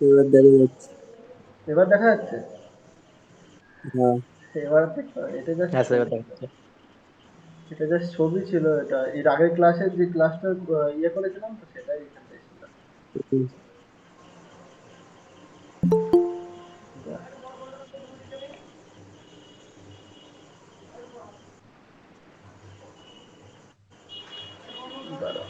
এবার দেখা যাচ্ছে। এবার দেখা যাচ্ছে? হ্যাঁ। এবার দেখো, এটা জাস্ট হ্যাঁ স্যার এবার ছবি ছিল। দেখাচ্ছে। এটা জাস্ট ছবি ছিল এটা। এর আগের ক্লাসের যে ক্লাসটা ইয়ে করেছিলাম তো সেটাই এখানটা ছিল। হুম। দাঁড়াও।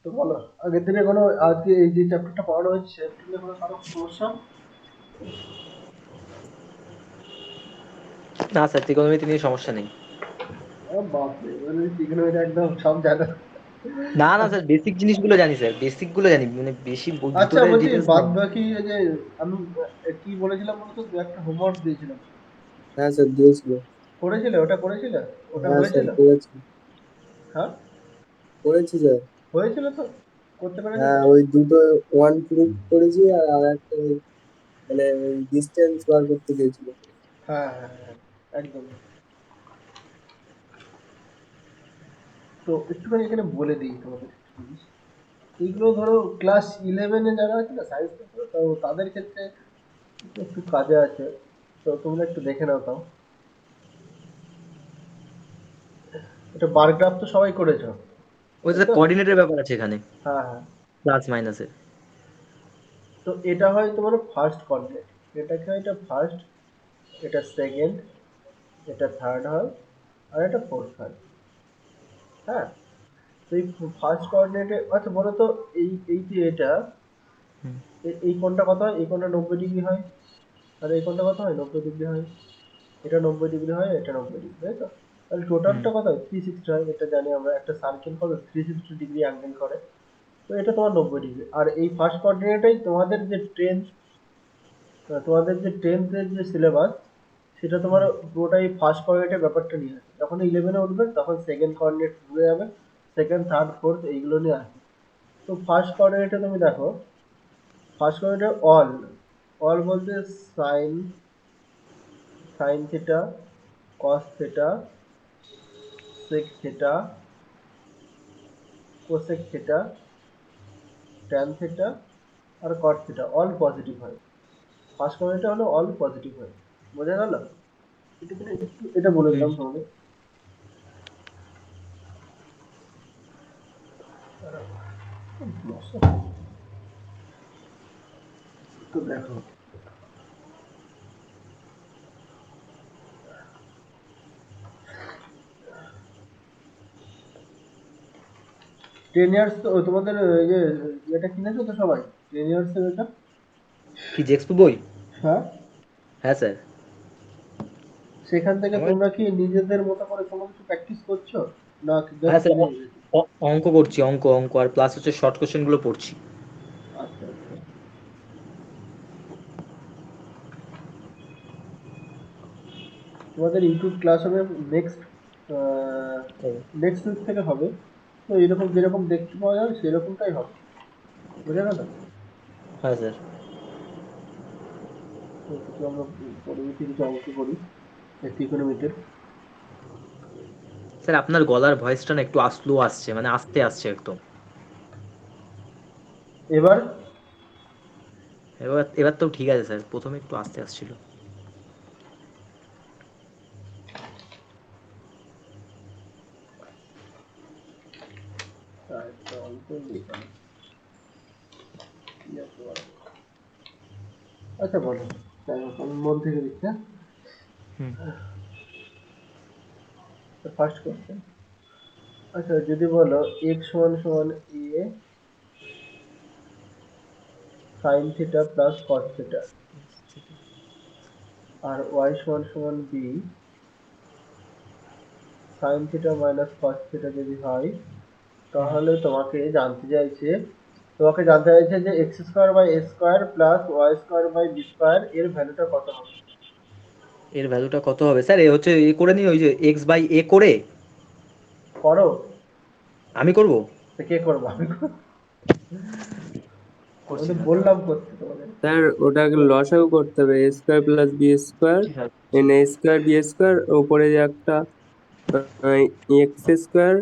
তো বলো, আগের দিনে কোনো, আজকে এই যে চ্যাপ্টারটা পড়ানো হচ্ছে সেটা নিয়ে কোনো কারো সমস্যা? না স্যার ত্রিকোণমিতি নিয়ে সমস্যা নেই। বাপরে, মানে trigonometry একদম সব জায়গা। না না স্যার বেসিক জিনিসগুলো জানি স্যার, বেসিক গুলো জানি, মানে বেশি আচ্ছা ভিতরের বলছি, ডিটেলস বাদ নাই। বাকি এই যে আমি কি বলেছিলাম বলতো, দু একটা হোমওয়ার্ক দিয়েছিলাম, হ্যাঁ স্যার দিয়েছিল। করেছিলে? ওটা করেছিলে? ওটা হ্যাঁ স্যার হয়েছিল? করেছি। হ্যাঁ, করেছি স্যার। হয়েছিল তো? করতে পেরেছো হ্যাঁ তো? ওই দুটো ওয়ান প্রুফ করেছি, আর আর একটা ওই মানে ওই ডিস্টেন্স বার করতে দিয়েছিল। হ্যাঁ হ্যাঁ হ্যাঁ, একদম। তো একটুখানি এখানে বলে দিই তোমাদের একটা জিনিস। এইগুলো ধরো ক্লাস ইলেভেনে যারা আছে না সায়েন্স পেপার, তো তাদের ক্ষেত্রে একটু কাজে আছে। তো তোমরা একটু দেখে নাও তাও। এটা বার গ্রাফ তো সবাই করেছো, ওই তাই স্যার তো? কোঅর্ডিনেটের ব্যাপার আছে এখানে, হ্যাঁ হ্যাঁ। প্লাস মাইনাসের। তো এটা হয় তোমার ফার্স্ট কোঅর্ডিনেট, এটাকে হয় এটা ফার্স্ট, এটা সেকেন্ড, এটা থার্ড হয়, আর এটা ফোর্থ হয়। হ্যাঁ। তো এই ফার্স্ট কোঅর্ডিনেটে, আচ্ছা বলো তো, এই যে এটা, এই কোণটা কত হয়? এই কোণটা 90 ডিগ্রি হয়। আর এই কোণটা কত হয়? 90 ডিগ্রি হয়। এটা 90 ডিগ্রি হয়, এটা 90 ডিগ্রি, তাই তো? তাহলে হুম। টোটালটা কত হয়? 360 হয়। এটা জানি আমরা, একটা সার্কেল কত 360 ডিগ্রি অ্যাঙ্গেল করে। তো এটা তোমার 90 ডিগ্রি। আর এই ফার্স্ট কোঅর্ডিনেটেই তোমাদের যে টেন্থের যে সিলেবাস, সেটা তোমার পুরোটাই ফার্স্ট কোঅর্ডিনেটের ব্যাপারটা নিয়ে আসে। যখন ইলেভেনে উঠবে তখন সেকেন্ড কোঅর্ডিনেট ভুলে যাবে, সেকেন্ড থার্ড ফোর্থ এইগুলো নিয়ে আসে। তো ফার্স্ট কোঅর্ডিনেটে তুমি দেখো, ফার্স্ট কোঅর্ডিনেটে অল, অল বলতে sine, sine theta, cos theta, sec theta, cosec theta, tan theta, আর কট থিটা অল পজিটিভ হয়। ফার্স্ট কোঅর্ডিনেটে হলো অল পজিটিভ হয়। বোঝা গেল? এটা বলে হুম। দিলাম তোমাদের। তো দেখো, 10 ইয়ার্স তো তোমাদের ইয়ে, এটা কিনেছো তো সবাই? 10 ইয়ার্স এর এটা? কি জেক্সপি বই? হ্যাঁ। হ্যাঁ স্যার। সেখান থেকে আমার, তোমরা কি নিজেদের মতো করে কোনো কিছু প্র্যাকটিস করছো, না জাস্ট হ্যাঁ স্যার কিনে অ- নিয়েছো? অঙ্ক করছি, অঙ্ক অঙ্ক আর প্লাস হচ্ছে শর্ট কোশ্চেন গুলো পড়ছি। আচ্ছা আচ্ছা। তোমাদের ইউটিউব ক্লাস হবে নেক্সট, নেক্সট উইক থেকে হবে। তো এরকম যেরকম দেখতে পাওয়া যাবে সেরকমটাই হবে। বুঝা গেল? হ্যাঁ স্যার। তো কিছু আমরা পরবর্তী কিছু অঙ্ক করি ট্রিগোনোমেট্রির। স্যার আপনার গলার ভয়েসটা না একটু স্লো আসছে, মানে আস্তে আসছে একদম। এবার? এবার এবার তো ঠিক আছে স্যার, প্রথমে একটু আস্তে আসছিল। একটা অঙ্ক লিখলাম, কি আছে বলো? আচ্ছা বলো, যাই হোক, আমি মন থেকে দিচ্ছি, হ্যাঁ? হুম। First question. আচ্ছা যদি বলো x সমান সমান a sine theta plus cos theta, আর y সমান সমান b sine theta minus cos theta যদি হয়, তাহলে তোমাকে জানতে চাইছে যে x square by a square plus y square by b square এর ভ্যালুটা কত হবে? এর ভ্যালুটা কত হবে স্যার? এ হচ্ছে এ করে নিই, ওই যে এক্স বাই এ করে। করো। আমি করব? তো কে করবো? আমি করবো। আমি করছি তো স্যার। বললাম করতে তোমাদের। স্যার ওটাকে লসাগু করতে হবে, a square plus b square করছি sir. And a square b square, উপরে যে একটা x square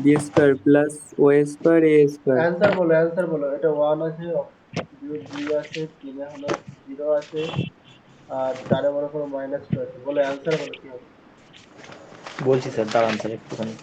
b square plus y square a square. Answer বলো, অ্যান্সার বলো। এটা 1 আছে, 2 আছে, 3 হলো 0 আছে, আর 4 মনে করো -2 আছে। বলো অ্যান্সার বলো কি হবে? বলছি স্যার, দাঁড়ান স্যার একটুখানি।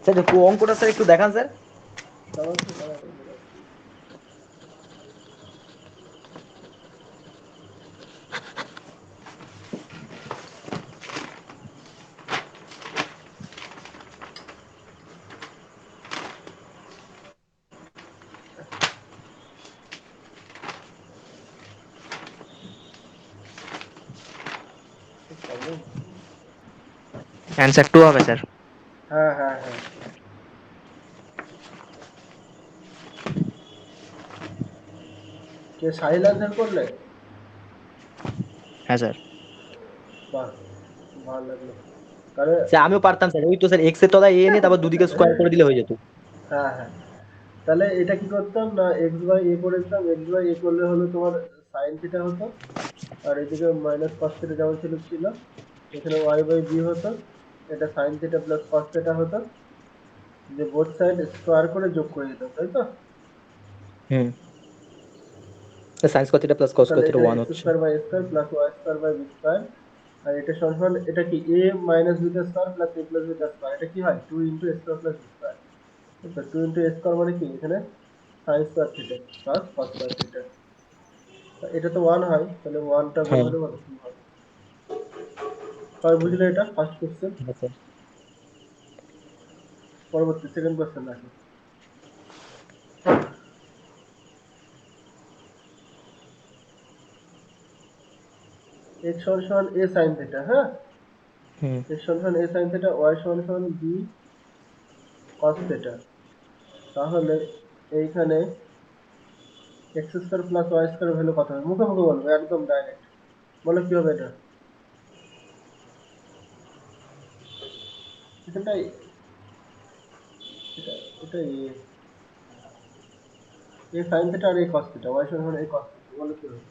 স্যার অঙ্কটা স্যার একটু দেখান স্যার। দাঁড়াচ্ছি, দাঁড়াচ্ছি, দাঁড়াচ্ছি। প্রবলেম। অ্যান্সার 2 হবে স্যার। হ্যাঁ, হ্যাঁ, হ্যাঁ। কে সাহিল অ্যান্সার করলে? হ্যাঁ স্যার। বাহ, ভালো লাগলো। তাহলে স্যার আমিও পারতাম স্যার, ওই তো স্যার এক্স এর তলায় এ এনে তারপর দুদিকে স্কোয়ার করে দিলে হয়ে যেত। হ্যাঁ, হ্যাঁ। তাহলে এটা কি করতাম না, এক্স বাই এ করে দিতাম। এক্স বাই এ করলে হলো তোমার সাইন থিটা হতো, আর এদিকে মাইনাস কস থিটা যেমন ছিল, এখানে ওয়াই বাই বি হতো। এটা sign theta plus cos theta হতো, যে বোথ সাইড স্কোয়ার করে যোগ করে দিতাম, তাই তো? হুম। Sines cos theta plus cos তাহলে কস থিটা এখানে 1 এক্স হচ্ছে। Square by square plus y square by b square, আর এটা সমান এটা কি a minus beta square plus a plus beta square. এটা কি হয় 2 into a square plus b square. তো 2 ইন্টু এ স্কোয়ার মানে কি এখানে sine square theta plus cos square theta. এটা তো 1 হয়, তাহলে 1টা গুণ হ্যাঁ। হলে কত 2 হবে। সবাই বুঝলে এটা ফার্স্ট কোশ্চেন? হ্যাঁ স্যার। পরবর্তী সেকেন্ড কোশ্চেন দেখো। x সমান সমান a sin থিটা, হ্যাঁ? হুম। x সমান সমান a sin থিটা, y সমান সমান b cos থিটা। তাহলে এইখানে x square plus y square value কত হবে? মুখে মুখে বলবো, একদম ডাইরেক্ট। বলো কি হবে এটা? এখানটাই এটা এটা a sin থিটা আর a cos থিটা, y সমান সমান a cos থিটা। বলো কি হবে?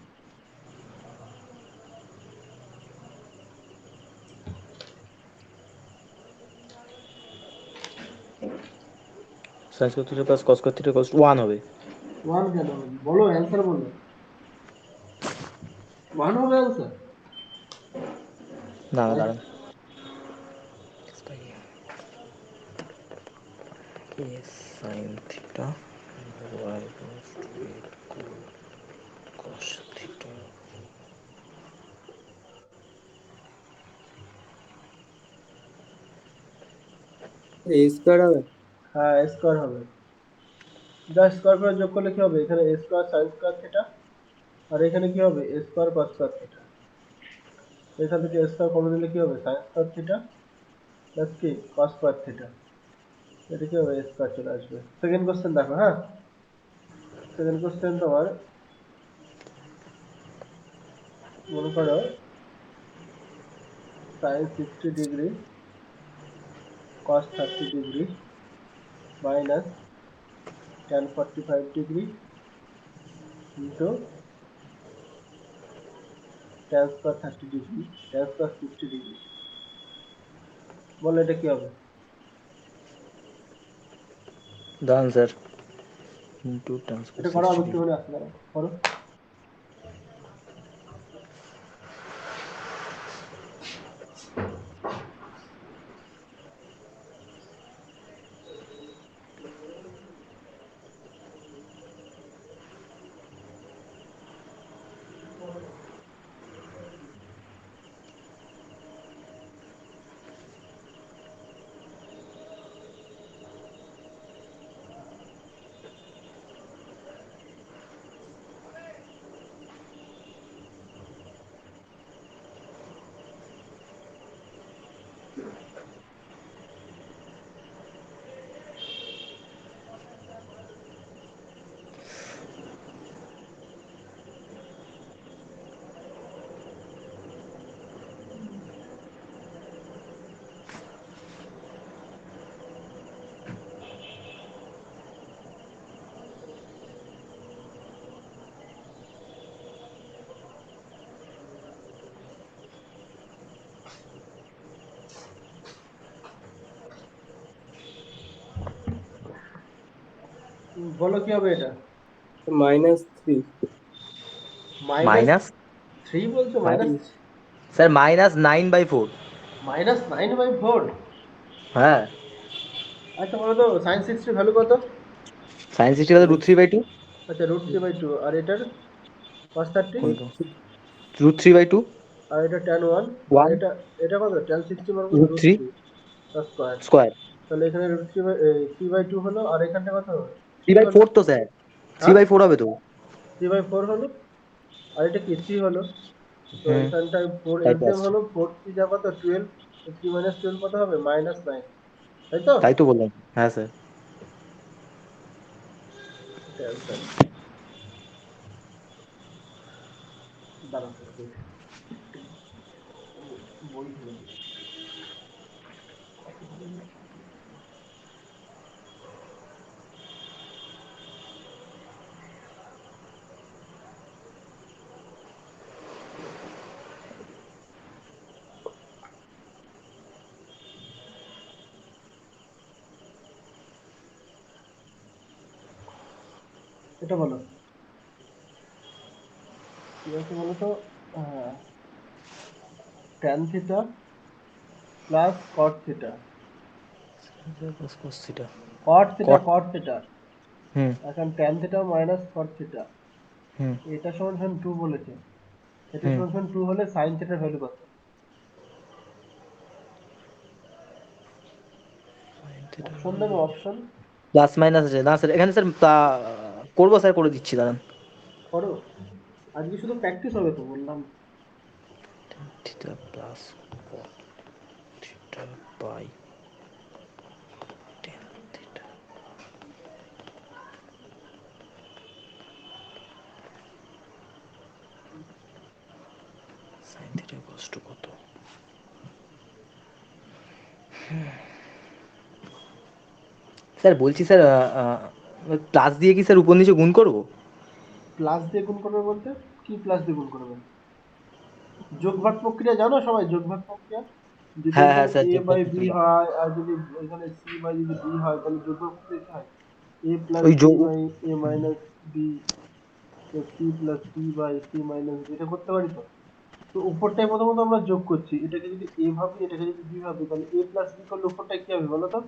Sines cos theta plus cos cos theta cos 1 হবে। 1 কেন হবে? বলো অ্যান্সার বলো। 1 হবে অ্যান্সার? না না, তাই দাঁড়ান। A sine theta y plus 2 cos theta. A square হবে। হ্যাঁ, স্কয়ার হবে। যা স্কয়ার করে যোগ করলে কি হবে? এখানে a square sin square theta, আর এখানে কি হবে a square cos square theta. এখান থেকে a স্কয়ার কমন নিলে কি হবে sin স্কয়ার থিটা প্লাস কি cos স্কয়ার থিটা। এটা কি হবে a স্কয়ার চলে আসবে। সেকেন্ড কোশ্চেন দেখো, হ্যাঁ? সেকেন্ড কোশ্চেন তোমার মনে করো sin 60 degree cos 30 degree minus tan 45 degree into tan square 30 degree tan square 60 degree. বলো এটা কি হবে? দাঁড়ান স্যার, ইন্টু tan স্কয়ার এটা করো, আমি 60 ডিগ্রি। একটুখানি আসতে দাঁড়াও, করো। বলো কি হবে এটা? -3। মাইনাস মাইনাস থ্রি বলছো? Minus sir -9/4। -9/4? হ্যাঁ, আচ্ছা বলো তো সাইন সিক্সটির ভ্যালু কত? সাইন সিক্সটি কত, √3/2। আচ্ছা √3/2, আর এটার cos 30, √3/2। আর এটা tan 1, আর 1 এটা এটা কত? tan 60 মান কত? √3 √3 তার স্কয়ার। স্কোয়ার। তাহলে এখানে √3/2 হলো, আর এখানটা কত? থ্রি 3 বাই হলো। ফোর তো স্যার, থ্রি হ্যাঁ, বাই ফোর হবে তো। 3/4 হলো, আর এটা কি 3 হলো। তো হুম, এখানটায় 4 তাই তো এলসিএম আসছে। হলো, 4 3 যা কত? 12। 3 - 12 কত হবে? -9, তাই তো? তাই তো বললাম, হ্যাঁ স্যার। এটা অ্যান্সার। দাঁড়াও এক মিনিট, বই খুলে দিই। এটা বলো কি আছে বলো তো? tan theta plus cot theta. cos theta cot theta, cot। cot theta. হুম এখন tan theta minus cot theta, হুম এটা সমান সমান 2 বলেছে। এটা হুম সমান সমান 2 হলে sin থিটার ভ্যালু কত? অপশন দেবো, অপশন। প্লাস মাইনাস আছে না স্যার এখানে স্যার, করবো স্যার, করে দিচ্ছি দাঁড়ান। করো, আজকে শুধু প্র্যাকটিস হবে তো বললাম। Theta plus cot theta by tan theta. Sine theta কষ্ট কত? স্যার বলছি স্যার, প্লাস দিয়ে কি স্যার উপর নিচে গুণ করবো? প্লাস দিয়ে গুণ করবে বলতে? কি প্লাস দিয়ে গুণ করবে? যোগভাগ প্রক্রিয়া জানো সবাই? যোগভাগ প্রক্রিয়া, যদি হ্যাঁ এখানে হ্যাঁ স্যার, a যোগফল বাই বি প্রক্রিয়া। হয়, আর যদি এখানে c বাই যদি b হয়, তাহলে যোগভাগ প্রক্রিয়া কি হয়? a প্লাস ওই b যোগ। বাই a মাইনাস b, তো c plus c by c minus b, এটা করতে পারি তো। তো উপরটায় প্রথমত আমরা যোগ করছি, এটাকে যদি a ভাবি, এটাকে যদি b ভাবি, তাহলে a প্লাস b করলে উপরটা কি হবে বলো তো?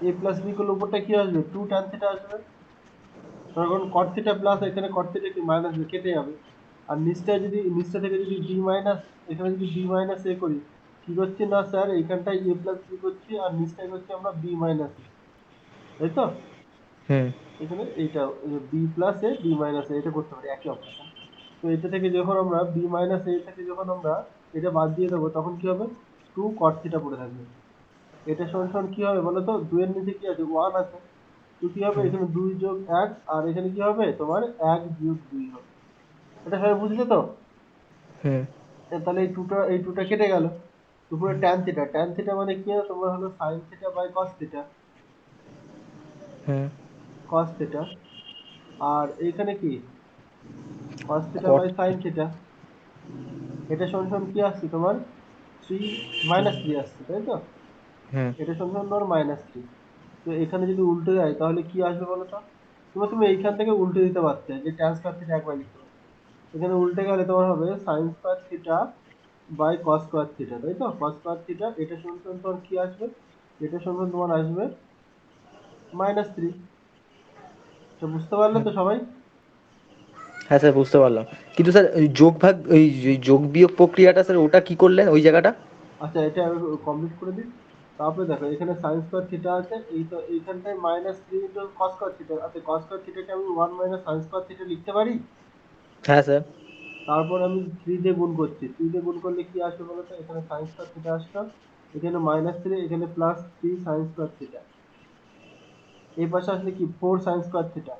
a প্লাস b করলে উপরটা কি আসবে? 2 tan থিটা আসবে। তখন cot থিটা প্লাস, এখানে cot থিটা কি মাইনাস কেটে যাবে। আর নিচটা থেকে যদি b মাইনাস, এখানে যদি b মাইনাস a করি, কি করছি না স্যার, এইখানটায় a প্লাস b করছি, আর নিচটায় করছি আমরা b মাইনাস a, তাই তো? হুম এখানে এইটা b plus a b minus a, এটা করতে পারি একই অপারেশন। তো এটা থেকে যখন আমরা b মাইনাস a থেকে যখন আমরা এটা বাদ দিয়ে দেবো, তখন কি হবে? 2 cot থিটা পড়ে থাকবে। এটা সমান সমান কি হবে বলো তো? 2 এর নিচে কি আছে? 1 আছে। তো কি হবে? হুম এখানে 2 যোগ 1, আর এখানে কি হবে তোমার? 1 বিয়োগ 2 হবে। এটা সবাই বুঝলে তো? হুম তাহলে এই টুটা কেটে গেল। উপরে ট্যান থিটা, ট্যান থিটা মানে কি হয়? তোমার হলো sine theta by cos theta, হুম কস থিটা। আর এইখানে কি? Cos theta cot by sine theta. এটা সমান সমান কি আসছে তোমার? 3 -3 আসছে, তাই তো? হুম এটা সমান সমান ধর -3। তো এখানে যদি উল্টে যায় তাহলে কি আসবে বলো তো? তুমি এইখান থেকে উল্টে দিতে পারতে, যে ট্যান স্কয়ার থিটা একবার লিখতে পারতে। এখানে উল্টে গেলে তোমার হবে sine square theta by cos square theta, তাই তো? কস স্কয়ার থিটা, এটা সমান সমান তোমার কি আসবে? এটা সমান সমান তোমার আসবে -3। তো বুঝতে পারলে হুম। তো সবাই? হ্যাঁ স্যার, বুঝতে পারলাম। কিন্তু স্যার ওই যোগ ভাগ, ওই যে যোগ বিয়োগ প্রক্রিয়াটা স্যার, ওটা কি করলেন ওই জায়গাটা? আচ্ছা, এটা আমি কমপ্লিট করে দিই। তারপরে দেখো, এখানে সাইন স্কয়ার থিটা আছে, এই তো এইখানটায় -3 ইন্টু কস স্কয়ার থিটা। আচ্ছা, কস স্কয়ার থিটাকে আমি 1 মাইনাস সাইন স্কয়ার থিটা লিখতে পারি। হ্যাঁ স্যার। তারপর আমি 3 দিয়ে গুণ করছি। 3 দিয়ে গুণ করলে কি আসবে বলো তো? এখানে সাইন স্কয়ার থিটা আসলো, এখানে -3, এখানে +3 সাইন স্কয়ার থিটা। এই পাশে আসলে কি 4 sign square theta.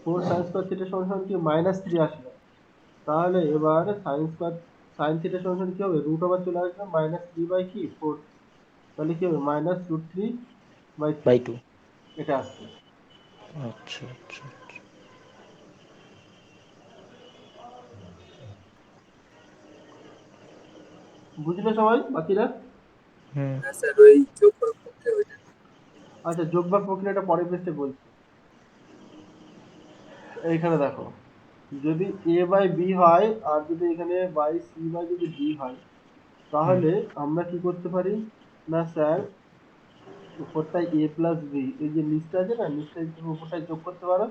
4 sign square theta সমান সমান কি -3 আসলো। তাহলে এবার সাইন থিটা সমান সমান কি হবে? রুট ওভার চলে আসবে, -3 বাই কি 4। তাহলে কি হবে? -√3/3। By two. এটা আসছে। আচ্ছা আচ্ছা আচ্ছা। বুঝলে সবাই বাকিরা? হুম। হ্যাঁ স্যার, ওই যোগফল করতে ওইটা। আচ্ছা, যোগভাগ প্রক্রিয়াটা পরের পৃষ্ঠে বলছি। এইখানে দেখো, যদি a বাই বি হয় আর যদি এখানে বাই সি বাই যদি ডি হয়, হুম তাহলে আমরা কি করতে পারি, না স্যার, উপরটায় a প্লাস বি, এই যে নিচটা আছে না, নিচটায় তুমি উপরটায় যোগ করতে পারো,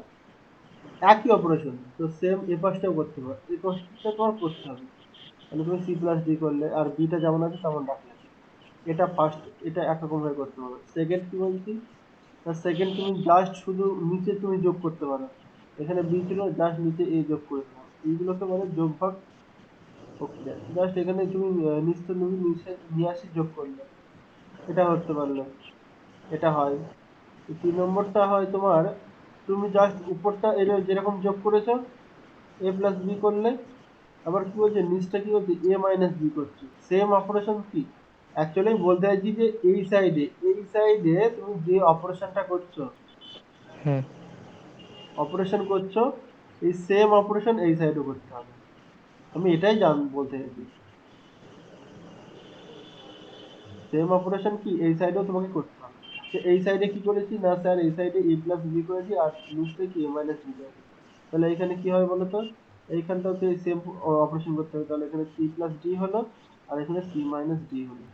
একই অপারেশন তো সেম এ পাশটাও করতে পারো, এই পাশটা তোমার করতে হবে। তাহলে তুমি সি প্লাস ডি করলে আর বিটা যেমন আছে তেমন রাখলে, এটা ফার্স্ট, এটা একরকম ভাবে করতে পারো। সেকেন্ড কি বলছি, না সেকেন্ড তুমি জাস্ট শুধু নিচে তুমি যোগ করতে পারো, এখানে বি ছিল জাস্ট নিচে এ যোগ করে দিলাম, এইগুলোকে বলে যোগভাগ প্রক্রিয়া। জাস্ট এখানে তুমি নিচটা তুমি নিচে নিয়ে আসি যোগ করলে, এটা করতে পারলে, এটা হয়। তো 3 নম্বরটা হয় তোমার, তুমি জাস্ট উপরটা এর যেরকম যোগ করেছো এ প্লাস বি করলে, আবার কি বলছে নিচটা কি বলছে এ মাইনাস বি করছো, সেম অপারেশন। কি অ্যাকচুয়ালি বলতে চাইছি যে এই সাইডে তুমি যে অপারেশনটা করছো, হুম এই সেম অপারেশন এই সাইডেও করতে হবে। আমি এটাই বলতে চাইছি, সেম অপারেশন কি এই সাইডেও তোমাকে করতে হবে। তো এই সাইডে কি করেছি, না স্যার এই সাইডে এ প্লাস বি করেছি আর নিচটা কি এ মাইনাস বি করেছি। তাহলে এখানে কি হবে বলো তো, এইখানটাও তো সেম অপারেশন করতে হবে, তাহলে এখানে সি প্লাস ডি হলো আর এখানে সি মাইনাস ডি হলো।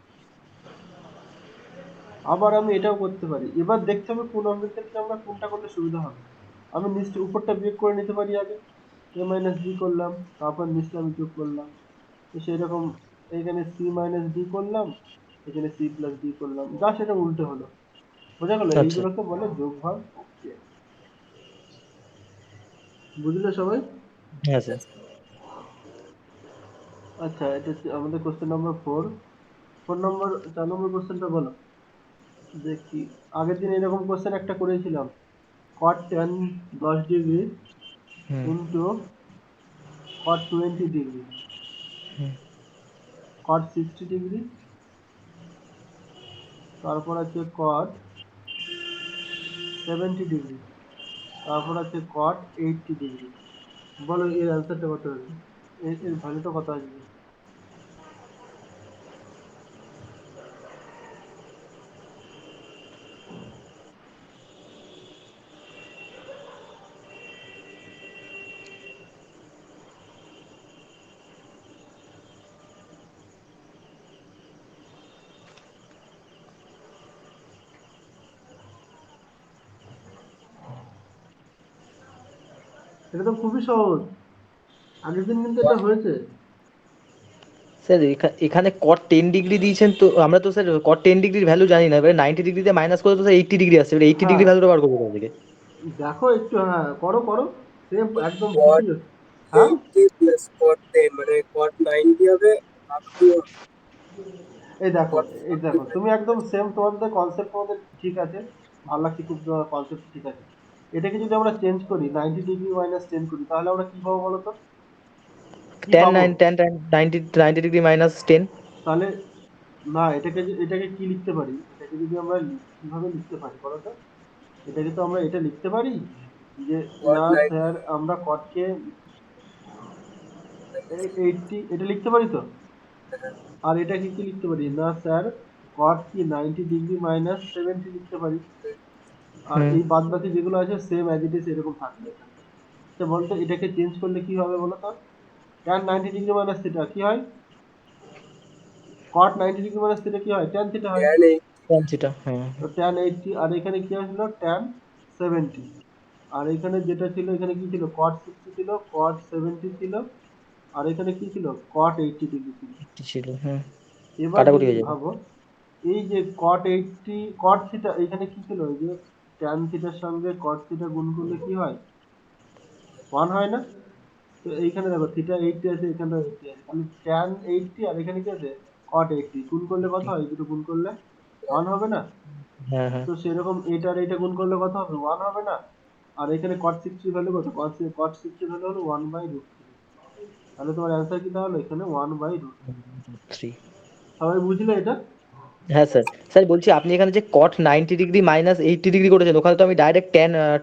আবার আমি এটাও করতে পারি, এবার দেখতে হবে কোন অঙ্কের ক্ষেত্রে আমরা কোনটা করলে সুবিধা হবে। আমি নিচটা উপরটা বিয়োগ করে নিতে পারি আগে, এ মাইনাস বি করলাম, তারপর নিচটা আমি যোগ করলাম। তো সেই রকম এখানে সি মাইনাস ডি করলাম, এখানে সি প্লাস ডি করলাম, যা সেটা উল্টো হলো। বোঝা গেল, আচ্ছা এইগুলোকে বলে যোগভাগ প্রক্রিয়া। বুঝলে সবাই? হ্যাঁ স্যার। আচ্ছা, এটা হচ্ছে আমাদের কোশ্চেন নাম্বার 4। 4 নম্বর কোশ্চেনটা বলো দেখি। আগের দিন এরকম কোশ্চেন একটা করেছিলাম, cot tan 10 ডিগ্রি হুম ইন্টু cot 20 ডিগ্রি, হুম cot 60 ডিগ্রি, তারপর আছে cot 70 ডিগ্রি, তারপর আছে cot 80 ডিগ্রি। বলো এর অ্যান্সারটা কত হবে, এর ভ্যালুটা কত আসবে? এটা তো খুবই সহজ, আগের দিন কিন্তু এটা হয়েছে। স্যার এখানে কট 10 ডিগ্রি দিয়েছেন, তো আমরা তো স্যার কট 10 ডিগ্রির ভ্যালু জানি না, এবারে 90 ডিগ্রিতে মাইনাস করে তো স্যার 80 ডিগ্রি আসছে, এবারে 80 ডিগ্রি হ্যাঁ, ভ্যালুটা বার করবো কোথা থেকে? দেখো একটু, হ্যাঁ করো করো, সেম একদম cot ঠিকই হচ্ছে। হ্যাঁ, 80 প্লাস cot 10 মানে cot 90 হবে, হাফ টু এই দেখো, cot এই 40 দেখো তুমি একদম সেম, তোমাদের কনসেপ্ট তোমাদের ঠিক আছে, ভালো লাগছে খুব, তোমার কনসেপ্ট ঠিক আছে। এটাকে যদি আমরা চেঞ্জ করি 90 ডিগ্রি মাইনাস 10 করি, তাহলে আমরা কি পাবো বলো তো, কি টেন পাবো? Nine ten 90 degree minus 10। তাহলে না, এটাকে কি লিখতে পারি, এটাকে যদি আমরা কিভাবে লিখতে পারি বলো তো, এটাকে তো আমরা এটা লিখতে পারি যে, cot না 90 স্যার আমরা কটকে 80 এটা লিখতে পারি তো, আর এটাকে কি লিখতে পারি, না স্যার কট কি 90 ডিগ্রি মাইনাস 70 লিখতে পারি। আর হুম এই বাদ বাকি যেগুলো আছে সেম অ্যাজ ইট ইজ এরকম থাকবে এখানটা। তো বলতো এটাকে চেঞ্জ করলে কি হবে বলো তো, tan 90 ডিগ্রি মাইনাস থিটা কি হয়, cot 90 ডিগ্রি মাইনাস থিটা কি হয়, tan থিটা হয়। tan 80 সেটা হ্যাঁ তো tan 80, আর এখানে কি আসলো tan 70, আর এখানে যেটা ছিল, এখানে কি ছিল cot 60 ছিল, cot 70 ছিল, আর এখানে কি ছিল cot 80 ডিগ্রি ছিল। ছিল হুম। এবার কাটাকুটি যদি হয়ে যাবে। ভাবো, এই যে cot 80 cot থিটা এখানে কি ছিল, এই যে tan থিটার সঙ্গে cot থিটা গুণ করলে কি হয়, 1 হয় না? তো এইখানে দেখো থিটা 80 আছে, এখানে 80 আছে, তাহলে tan 80 আর এখানে কি আছে cot 80, গুণ করলে কত হয়, এই দুটো গুণ করলে 1 হবে না? হ্যাঁ হ্যাঁ তো সেরকম এটা আর এটা গুণ করলে কত হবে, 1 হবে না? আর এখানে cot 60 ভ্যালু কত, cot 60 ভ্যালু হলো 1/√3। তাহলে তোমার অ্যান্সার কি দাঁড়ালো এখানে 1/√3। 3। সবাই বুঝলে এটা? হ্যাঁ স্যার। স্যার বলছি আপনি এখানে যে কট 90 ডিগ্রি মাইনাস 80 ডিগ্রি করেছেন, ওখানে তো আমি direct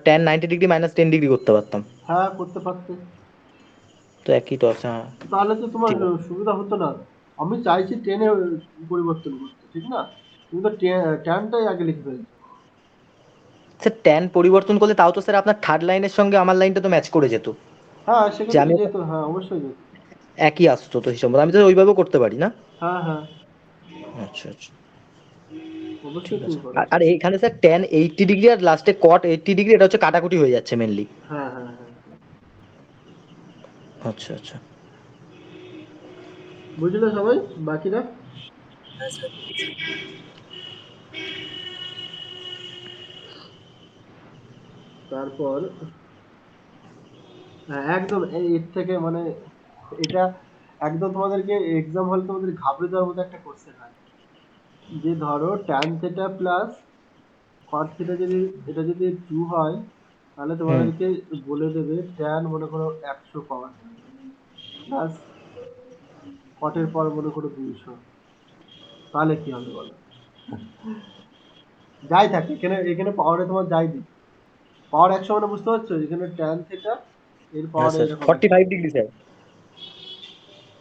ten 90 degree minus 10 degree করতে পারতাম। হ্যাঁ, করতে পারতে। তো একই তো আছে হ্যাঁ। তাহলে তো তোমার ঠিক আছে। সুবিধা হতো না। আমি চাইছি টেনে পরিবর্তন করতে, ঠিক না? তুমি তো ট্যানটাই আগে লিখে ফেলছো। স্যার ট্যান পরিবর্তন করলে তাও তো স্যার আপনার থার্ড লাইনের সঙ্গে আমার লাইনটা তো ম্যাচ করে যেত, হ্যাঁ যে সেক্ষেত্রে আমি যেত, হ্যাঁ অবশ্যই যেত। একই আসতো তো হিসাব মতো, আমি তো ওইভাবেও করতে পারি না? হ্যাঁ হ্যাঁ আচ্ছা আচ্ছা, ঠিক অবশ্যই তুমি আছে। করো। আর এখানে স্যার ট্যান 80 ডিগ্রি আর লাস্টে কট 80 ডিগ্রি, এটা হচ্ছে কাটাকুটি হয়ে যাচ্ছে মেনলি। হ্যাঁ হ্যাঁ হ্যাঁ হ্যাঁ। আচ্ছা আচ্ছা। বুঝলে সবাই, বাকিরা? হ্যাঁ স্যার বুঝেছি। তারপর হ্যাঁ, একদম এর থেকে মানে এটা একদম তোমাদেরকে এক্সাম হলে তোমাদের ঘাবড়ে দেওয়ার মতো একটা কোশ্চেন হয়, যে ধরো tan theta plus cot theta যদি এটা যদি ট্রু হয়, তাহলে হুম। তোমাদেরকে বলে দেবে ট্যান মনে করো 100 পাওয়ার প্লাস কটের পর মনে করো 200, তাহলে কি হবে বলো? যাই থাকে এখানে, এখানে পাওয়ারে তোমার যাই দিক, পাওয়ার 100 মানে বুঝতে পারছো, এখানে ট্যান থিটা এর হ্যাঁ পাওয়ার স্যার, এরকম 100। 45 ডিগ্রি স্যার।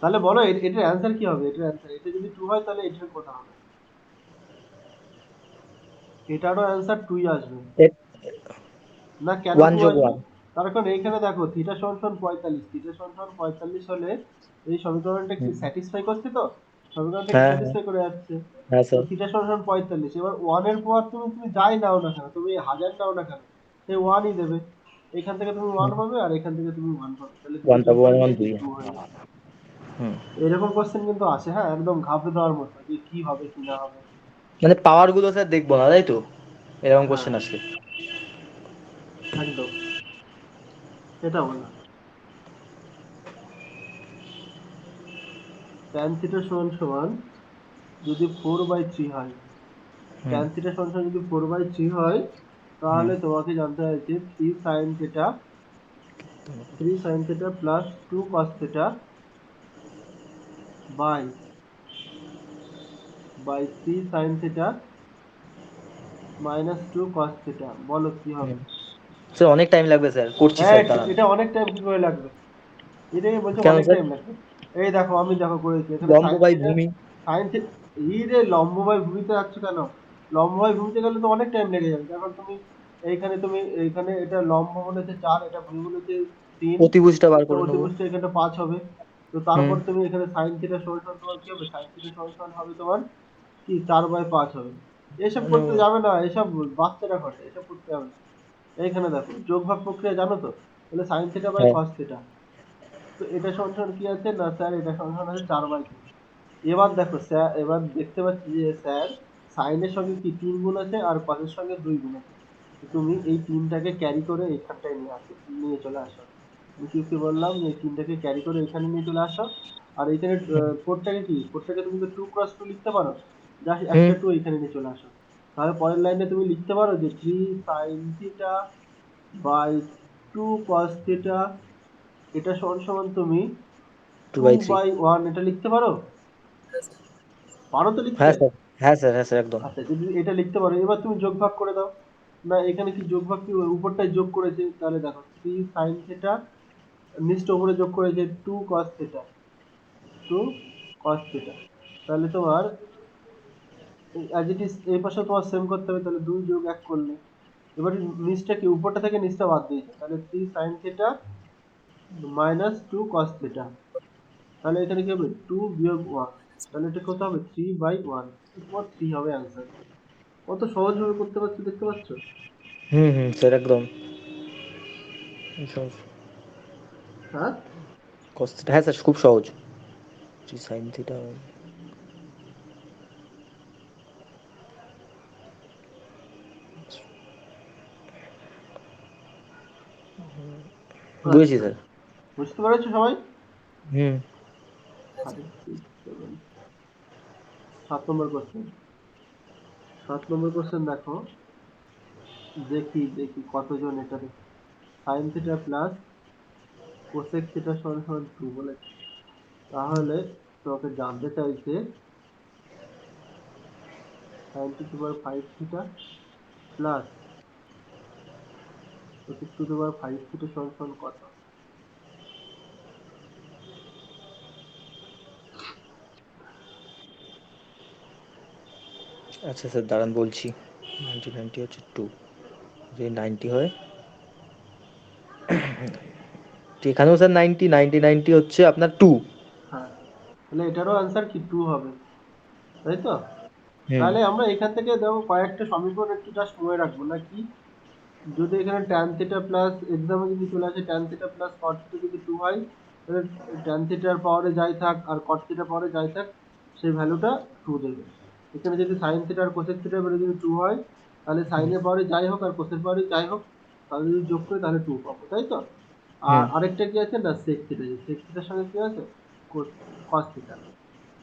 তাহলে বলো এটার অ্যান্সার কি হবে? এটার অ্যান্সার, এটা যদি ট্রু হয় তাহলে এটার কোথা হবে? এটারও অ্যান্সার টুই আসবে। না কেন ওয়ান টু যোগ আসবে? ওয়ান। তার কারণ এইখানে দেখো থিটা সমান সমান 45, থিটা সমান সমান 45 হলে এই সমীকরণটা কি স্যাটিসফাই করছে তো, সমীকরণটাকে হ্যাঁ হ্যাঁ স্যাটিসফাই করে যাচ্ছে। হ্যাঁ তো স্যার। থিটা সমান সমান 45, এবার ওয়ান এর পাওয়ার তুমি তুমি যাই নাও না কেন, তুমি 1000 নাও না কেন, সেই ওয়ানই দেবে। এখান থেকে তুমি ওয়ান পাবে আর এখান থেকে তুমি ওয়ান পাবে, তাহলে ওয়ান দুইটার পাবো, ওয়ান পরে ওয়ান গিয়ে দুই। টু হয়ে যাবে। হুম। এরকম কোশ্চেন কিন্তু আসে, হ্যাঁ একদম ঘাবড়ে দেওয়ার মতো, যে কি হবে কি না হবে। মানে পাওয়ার গুলো স্যার দেখবো না, তাই তো? এরকম হ্যাঁ কোশ্চেন আসলে। একদম, এটা বলা। tan থিটা সমান সমান যদি 4/3 হয়, হুম tan থিটা সমান সমান যদি 4/3 হয়, হুম। তাহলে তোমাকে জানতে হয়েছে 3 sin theta, 3 sin theta plus 2 cos theta by 3 sin theta minus 2 cos theta, বলো কি হবে? হুম। স্যার অনেক টাইম লাগবে স্যার, করছি হ্যাঁ স্যার, দাঁড়ান। এটা অনেক টাইম কি করে লাগবে? এটাই বলছো কেন অনেক স্যার? টাইম লাগবে। এই দেখো আমি দেখো করেছি এখানে লম্ব sin বাই থিটা, ভূমি। sin থিটা, এই রে লম্ববাই ভূমিতে যাচ্ছ কেন? লম্ববাই ভূমিতে গেলে তো অনেক টাইম লেগে যাবে, কারণ তুমি এইখানে তুমি এইখানে এটা লম্ব বলেছে 4, এটা ভূমি বলেছে 3, অতিভুজটা বার তো করে নেবো। অতিভুজটা এখানে 5 হবে। তো হুম। তারপর তুমি এখানে sin থিটা সমান সমান তোমার কি হবে? sin থিটা সমান সমান হবে তোমার কি 4/5 হবে। এসব মানে করতে যাবে না, এসব বাচ্চারা করে, এসব করতে যাবে না। এইখানে দেখো যোগ ভাগ প্রক্রিয়া জানো তো, তাহলে sin থিটা বাই হ্যাঁ। cos থিটা, তো এটা সমান সমান কি আছে না স্যার, এটা সমান সমান আছে 4/3। এবার দেখো স্যার, এবার দেখতে পাচ্ছি যে স্যার সাইনের সঙ্গে কি 3 গুণ আছে আর কসের সঙ্গে 2 গুণ আছে, তো তুমি এই 3টাকে ক্যারি করে এইখানটায় নিয়ে আসো, নিয়ে চলে আসো। আমি কি কি বললাম, যে এই 3টাকে ক্যারি করে এখানে নিয়ে চলে আসো। আর এইখানে হুম 4টাকে কি, 4টাকে তুমি তো 2 ক্রস 2 লিখতে পারো, জাস্ট হুম। একটা 2 এখানে নিয়ে চলে আসো। তাহলে পরের লাইনে তুমি লিখতে পারো যে 3 sin theta by 2 cos theta, এটা সমান সমান তুমি two two by three. By one এটা লিখতে পারো? পারো তো লিখতে? হ্যাঁ স্যার, হ্যাঁ স্যার, হ্যাঁ স্যার, একদম। আচ্ছা যদি এটা লিখতে পারো, এবার তুমি যোগ ভাগ করে দাও। না এখানে কি যোগ ভাগ, কি উপরটায় যোগ করেছে, তাহলে দেখো 3 sin থিটা, নিচটা উপরে যোগ করেছে 2 cos থিটা, 2 cos থিটা, তাহলে তোমার অ্যাজ ইট ইজ এই পাশে তোমার সেম করতে হবে, তাহলে 2 যোগ 1 করলে এবার নিচটা কি, উপরটা থেকে নিচটা বাদ দিয়েছে, তাহলে 3 sin theta minus 2 cos theta, তাহলে এখানে কি হবে 2 বিয়োগ 1, তাহলে এটা কত হবে 3/1, তোমার 3 হবে অ্যান্সার। কত সহজ ভাবে করতে পারছো, দেখতে পাচ্ছ? হুম হুম স্যার, একদম। সহজ। হ্যাঁ cos theta, হ্যাঁ স্যার, খুব সহজ। Three sine theta. বুঝেছি আচ্ছা, স্যার। বুঝতে পেরেছো সবাই? হুম। 7 নম্বর কোশ্চেন, 7 নম্বর কোশ্চেন দেখো, দেখি দেখি কতজন এটা দেখি। Sine theta plus cosec theta সমান সমান 2 বলেছে, তাহলে তোমাকে জানতে চাইছে sine to the power 5 theta plus cosec to the power 5 theta সমান সমান কত? আচ্ছা স্যার, দাঁড়ান বলছি। 90 90 হচ্ছে 2, যদি 90 হয়, তো এখানেও স্যার 90 হচ্ছে আপনার 2। হ্যাঁ, তাহলে এটারও আনসার কি 2 হবে, তাই তো? হুম তাহলে আমরা এখান থেকে দেখো কয়েকটা সমীকরণ একটু জাস্ট মনে রাখবো না কি, যদি এখানে tan থিটা প্লাস এক্সামে যদি চলে আসে tan theta plus cot theta যদি 2 হয়, তাহলে tan থিটার পাওয়ারে যাই থাক আর cot থিটার পাওয়ারে যাই থাক সেই ভ্যালুটা 2 দেবে। এখানে যদি sin থিটা আর cosec থিটার ভ্যালু যদি 2 হয়, তাহলে sin এর পাওয়ারে যাই হোক আর cos এর পাওয়ারে যাই হোক, তাহলে যদি যোগ করি তাহলে 2 পাবো, তাই তো? আর হুম আরেকটা কি আছে না sec থিটা, sec থিটার সঙ্গে কি আছে cos থিটা,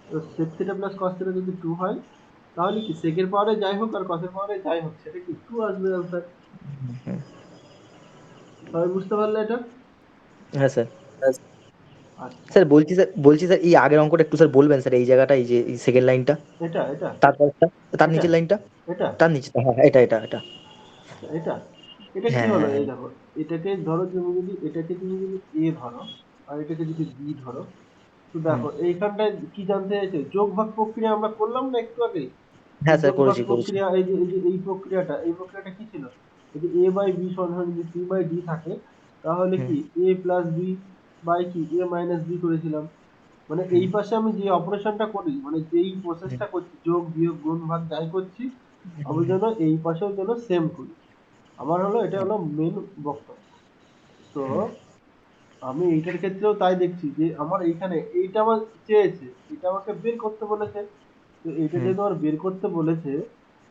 তো sec theta plus cos theta যদি 2 হয়, তাহলে কি sec এর পাওয়ারে যাই হোক আর cos এর পাওয়ারে যাই হোক সেটা কি 2 আসবে আনসার। হুম। সবাই বুঝতে পারলে এটা? হ্যাঁ স্যার। আচ্ছা, স্যার বলছি স্যার, এই আগের অঙ্কটা একটু স্যার বলবেন স্যার, এই জায়গাটা, এই যে এই সেকেন্ড লাইনটা, এটা এটা তারপরটা, তার এটা নিচের লাইনটা, এটা তার নিচে, হ্যাঁ হ্যাঁ, এটা। আচ্ছা, এটা এটা কি হ্যাঁ হলো, হ্যাঁ এই হ্যাঁ। দেখো, এটাকে ধরো তুমি যদি এটাকে তুমি যদি এ ধরো আর এটাকে যদি বি ধরো, তো হুম। দেখো এইখানটায় কি জানতে চাইছে, যোগ ভাগ প্রক্রিয়া আমরা করলাম না একটু আগে, যে হ্যাঁ স্যার, যোগ ভাগ করেছি। প্রক্রিয়া, এই যে এই প্রক্রিয়াটা কি ছিল, যদি a বাই বি সমান যদি c বাই ডি থাকে, তাহলে হুম কি a প্লাস বি বাই কি a মাইনাস বি করেছিলাম। মানে হুম এই পাশে আমি যে অপারেশনটা করি, মানে যেই হুম প্রসেসটা করছি, যোগ বিয়োগ গুণ ভাগ যাই করছি, আমি হুম যেন এই পাশেও যেন সেম করি। আমার হলো এটা হুম হলো মেন বক্তব্য। তো হুম আমি এইটার ক্ষেত্রেও তাই দেখছি যে আমার এইখানে এইটা আমার চেয়েছে, এটা আমাকে বের করতে বলেছে, তো এইটা হুম যেহেতু আমার বের করতে বলেছে,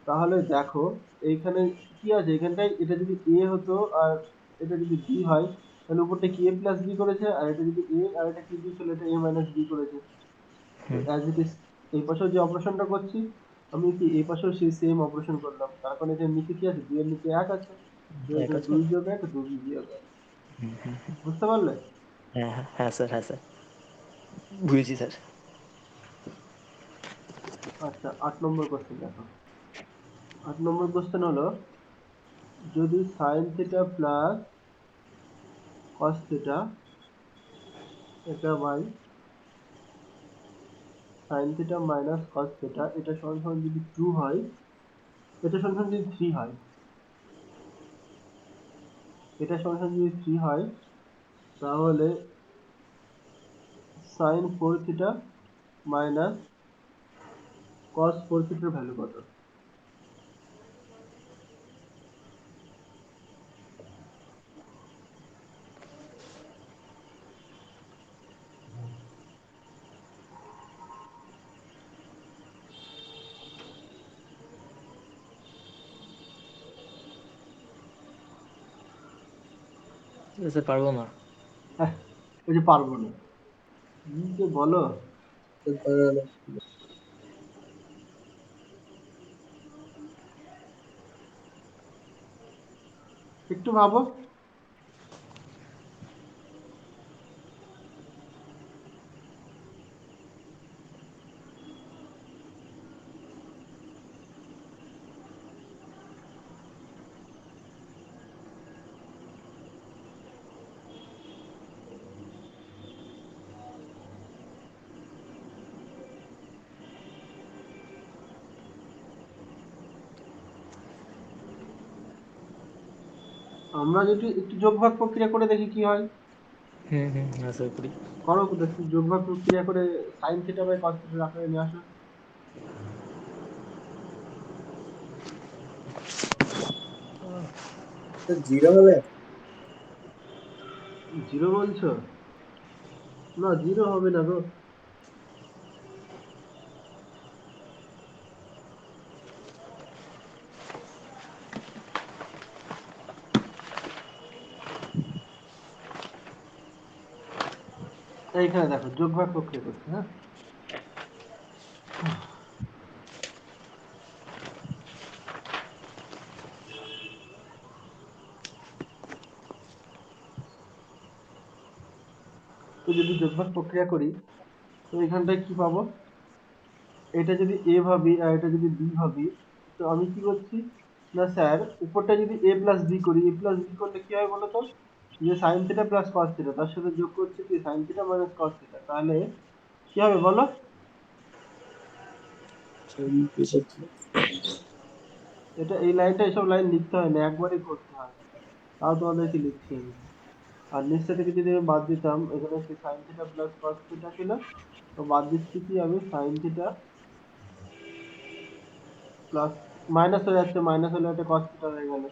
তাহলে দেখো এইখানে কি আছে, এখানটায় এটা যদি এ হতো আর এটা যদি বি হয়, তাহলে উপরটা কি এ প্লাস বি করেছে, আর এটা যদি এ আর এটা কি বি ছিল, এটা এ মাইনাস বি করেছে। তো হুম। অ্যাজ ইট ইজ এই পাশেও যে অপারেশনটা করছি, আমি কি এই পাশেও সেই সেম অপারেশন করলাম, তার কারণে এটার নিচে কি আছে, 2 এর নিচে 1 আছে, এক আছে। 2 যোগ 1 2 বিয়োগ 1। হুম হুম হুম। বুঝতে পারলে? হ্যাঁ হ্যাঁ হ্যাঁ স্যার, হ্যাঁ স্যার, বুঝেছি স্যার। আচ্ছা, 8 নম্বর কোশ্চেন দেখো। 8 নম্বর কোশ্চেন হলো, যদি sine theta plus cos theta এটা by sine theta minus cos theta এটা সমান সমান যদি 2 হয়, এটা সমান সমান যদি 3 হয়, এটা সমান সমান যদি 3 হয়, তাহলে সাইন 4 থিটা মাইনাস কস 4 থিটার ভ্যালু কত? স্যার পারবো না। হ্যাঁ, ওই যে পারবো না, কি যে বলো। একটু ভাবো। আমরা যদি একটু যোগ ভাগ প্রক্রিয়া করে দেখি কি হয়। হুম হুম, হ্যাঁ স্যার, করি। করো একটু যোগ ভাগ প্রক্রিয়া করে সাইন থিটা বাই কস থিটার আকারে নিয়ে আসো। জিরো হবে। জিরো বলছো? না, জিরো হবে না গো। এইখানে দেখো যোগ ভাগ প্রক্রিয়া করছি, হ্যাঁ। তো যদি যোগ ভাগ প্রক্রিয়া করি, তো এখানটায় কি পাবো, এটা যদি এ ভাবি আর এটা যদি বি ভাবি, তো আমি কি করছি না স্যার, উপরটা যদি এ প্লাস বি করি, এ প্লাস বি করলে কি হয় বলো তো, যে sign theta plus cos theta তার সাথে যোগ করছে কি sign theta minus cos theta, তাহলে কি হবে বলো? এটা এই লাইনটা, এসব লাইন লিখতে হয় না, একবারই করতে হয়, তাও তোমাদেরকে লিখতে হবে। আর নিচটা থেকে যদি আমি বাদ দিতাম, এখানে কি sign theta plus cos theta ছিল, তো বাদ দিচ্ছি কি আমি সাইন থিটা প্লাস, মাইনাস হয়ে যাচ্ছে, মাইনাস হলে একটা কস থিটা হয়ে গেল।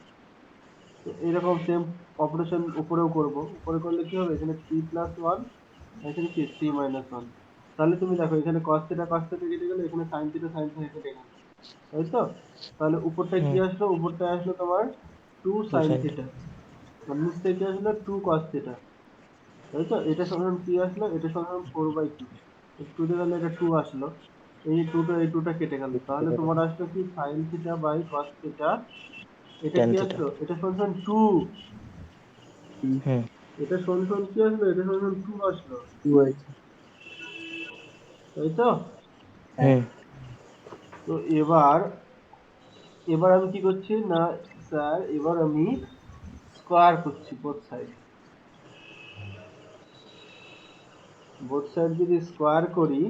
তো এরকম সেম অপারেশন উপরেও করব, উপরে করলে কি হবে, এখানে 3+1, এখানে কি 3-1। তাহলে তুমি দেখো এখানে cos থিটা কেটে গেল, এখানে sin থিটা কেটে গেল, তাই তো? তাহলে উপরটায় কি হুম। আসলো, উপরটায় আসলো তোমার 2 টু sin সাইন। থিটা, আর নিচ থেকে কি আসলো 2 cos থিটা, তাই তো? এটা সমান কি আসলো, এটা সমান 4/2, 2 দিয়ে গেলে এটা 2 আসলো, এই 2টা এই 2টা কেটে গেল, তাহলে তোমার আসলো কি sin theta by cos theta, এটা টেন কি থিটা। আসলো, এটা সমান 2, হুম। এটা সমান কি আসলো, এটা সমান 2 আসলো, 2 আছে। তাই তো? হ্যাঁ। হুম। তো এবার এবার আমি কি করছি না স্যার, এবার আমি স্কোয়ার করছি বোথ সাইড যদি স্কোয়ার করি,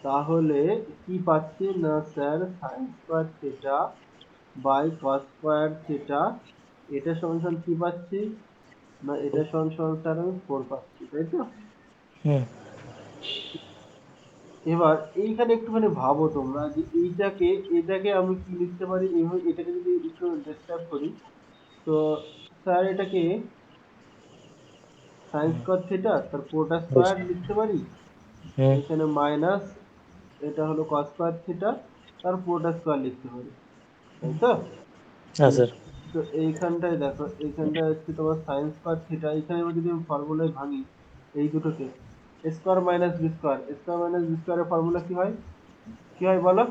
তাহলে কি পাচ্ছি না sir, sine square theta by cos square theta, এটা সমান সমান কি পাচ্ছি না, এটা সমান সমান স্যার আমি 4 পাচ্ছি, তাই তো? হুম। এবার এইখানে একটুখানি ভাবো তোমরা যে এটাকে আমি কি লিখতে পারি, এইভাবে এটাকে যদি একটু ডিসক্রাইব করি, তো স্যার এটাকে সাইন স্কোয়ার থিটা তার পুরোটা স্কোয়ার লিখতে পারি, হুম। এখানে মাইনাস, এটা হলো কস স্কোয়ার থিটা তার পুরোটা স্কোয়ার লিখতে পারি, তাই তো? হ্যাঁ স্যার। তো এইখানটায় দেখো, এইখানটায় হচ্ছে তোমার সাইন স্কোয়ার থিটা, এখানে এবার যদি আমি ফর্মুলায় ভাঙি এই দুটোকে, square minus b square, square minus b স্কোয়ারের ফর্মুলা কি হয় বলো,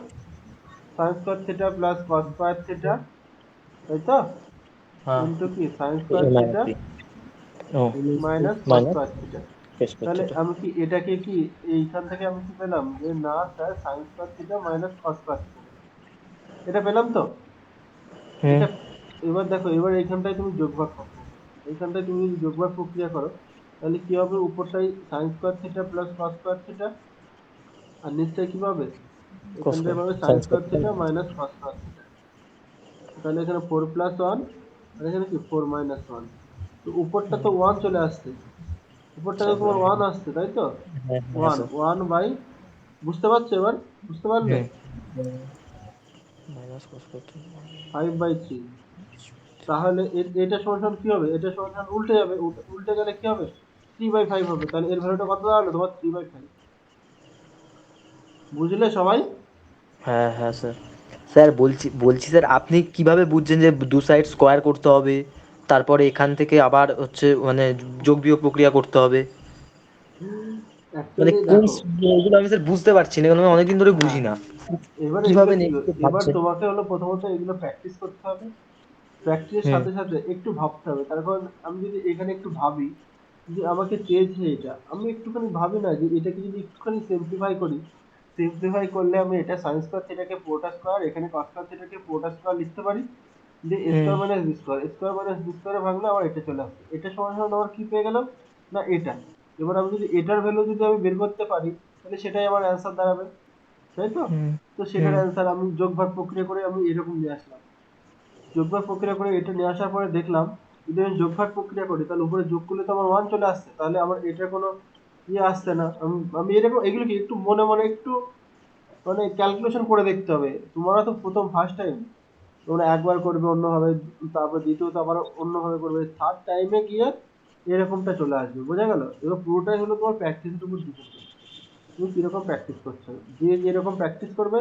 sine square theta plus cos square theta, তাই তো? হ্যাঁ। ইন্টু কি sine square a theta minus b. ও। Minus cos minus square theta. Test করছি তাহলে এটা। আমি কি এটাকে কি এইখান থেকে আমি কি পেলাম যে না sir sine square theta minus cos square theta, এটা পেলাম তো? হুম। এটা এবার দেখো, এবার এইখানটায় তুমি যোগভাগ প্রক্রিয়া করো, এইখানটায় তুমি যদি যোগভাগ প্রক্রিয়া করো, তাহলে কি হবে, উপরটাই sine square theta plus cos square theta, আর নিচটায় কি পাবে, কস এখানটায় স্কয়ার পাবে sine sine square square theta minus cos square theta. তাহলে এখানে 4+1, আর এখানে কি 4-1, তো উপরটা তো 1 চলে আসছে, উপরটা তো তোমার 1 আসছে, তাই তো? হ্যাঁ হ্যাঁ ওয়ান স্যার। ওয়ান বাই, বুঝতে পারছো এবার, বুঝতে পারলে? হুম। Minus cos square. 5/3। তাহলে এটা সমান সমান কি হবে, এটা সমান সমান উল্টে যাবে, উল্টে গেলে কি হবে, 3/5 হবে, তাহলে এর ভ্যালুটা কত দাঁড়ালো তোমার, 3/5। বুঝলে সবাই? হ্যাঁ হ্যাঁ স্যার। স্যার বলছি স্যার, আপনি কিভাবে বুঝছেন যে দু সাইড স্কোয়ার করতে হবে, তারপরে এখান থেকে আবার হচ্ছে মানে যোগ বিয়োগ প্রক্রিয়া করতে হবে, মানে অ্যাকচুয়ালি কোন দেখো, এগুলো আমি স্যার বুঝতে পারছি না, এগুলো আমি অনেকদিন ধরে হ্যাঁ, বুঝি না। এবার এগুলো কিভাবে কি, নেক্সট এবার ভাবছেন? তোমাকে হলো প্রথমত এগুলো প্র্যাকটিস করতে হবে, প্র্যাকটিসের হুম। সাথে সাথে একটু ভাবতে হবে, তার কারণ আমি যদি এখানে একটু ভাবি যে আমাকে চেয়েছে এটা, আমি একটুখানি ভাবি না যে এটাকে যদি একটুখানি সিম্পলিফাই করি, সিম্পলিফাই করলে আমি এটা সাইন স্কোয়ার থিটাকে পুরোটা স্কোয়ার, এখানে কস স্কোয়ার থিটাকে পুরোটা স্কোয়ার লিখতে পারি, যে হুম। Square minus b square, square minus b স্কোয়ারে ভাঙলে আমার এটা চলে আসবে, এটা সমান সমান আমার কি পেয়ে গেলাম না এটা। এবার আমি যদি এটার ভ্যালু যদি আমি বের করতে পারি, তাহলে সেটাই আমার অ্যান্সার দাঁড়াবে, তাই তো? হুম। তো সেটার হুম। অ্যান্সার আমি যোগ ভাগ প্রক্রিয়া করে আমি এরকম নিয়ে আসলাম, যোগফল প্রক্রিয়া করে এটা নিয়ে আসার পরে দেখলাম, যদি আমি যোগফল প্রক্রিয়া করি তাহলে উপরে যোগ করলে তো আমার 1 চলে আসছে, তাহলে আমার এটার কোনো ইয়ে আসছে না, আমি এরকম এগুলো কি একটু মনে মনে একটু মানে ক্যালকুলেশন করে দেখতে হবে, তোমরা তো প্রথম ফার্স্ট টাইম, তোমরা একবার করবে অন্যভাবে, তারপর দ্বিতীয়ত আবার অন্যভাবে করবে, থার্ড টাইমে গিয়ে এরকমটা চলে আসবে, বোঝা গেল? এবার পুরোটাই হলো তোমার প্র্যাকটিসের উপর ডিপেন্ড করবে, তুমি কিরকম প্র্যাকটিস করছো, যে যেরকম প্র্যাকটিস করবে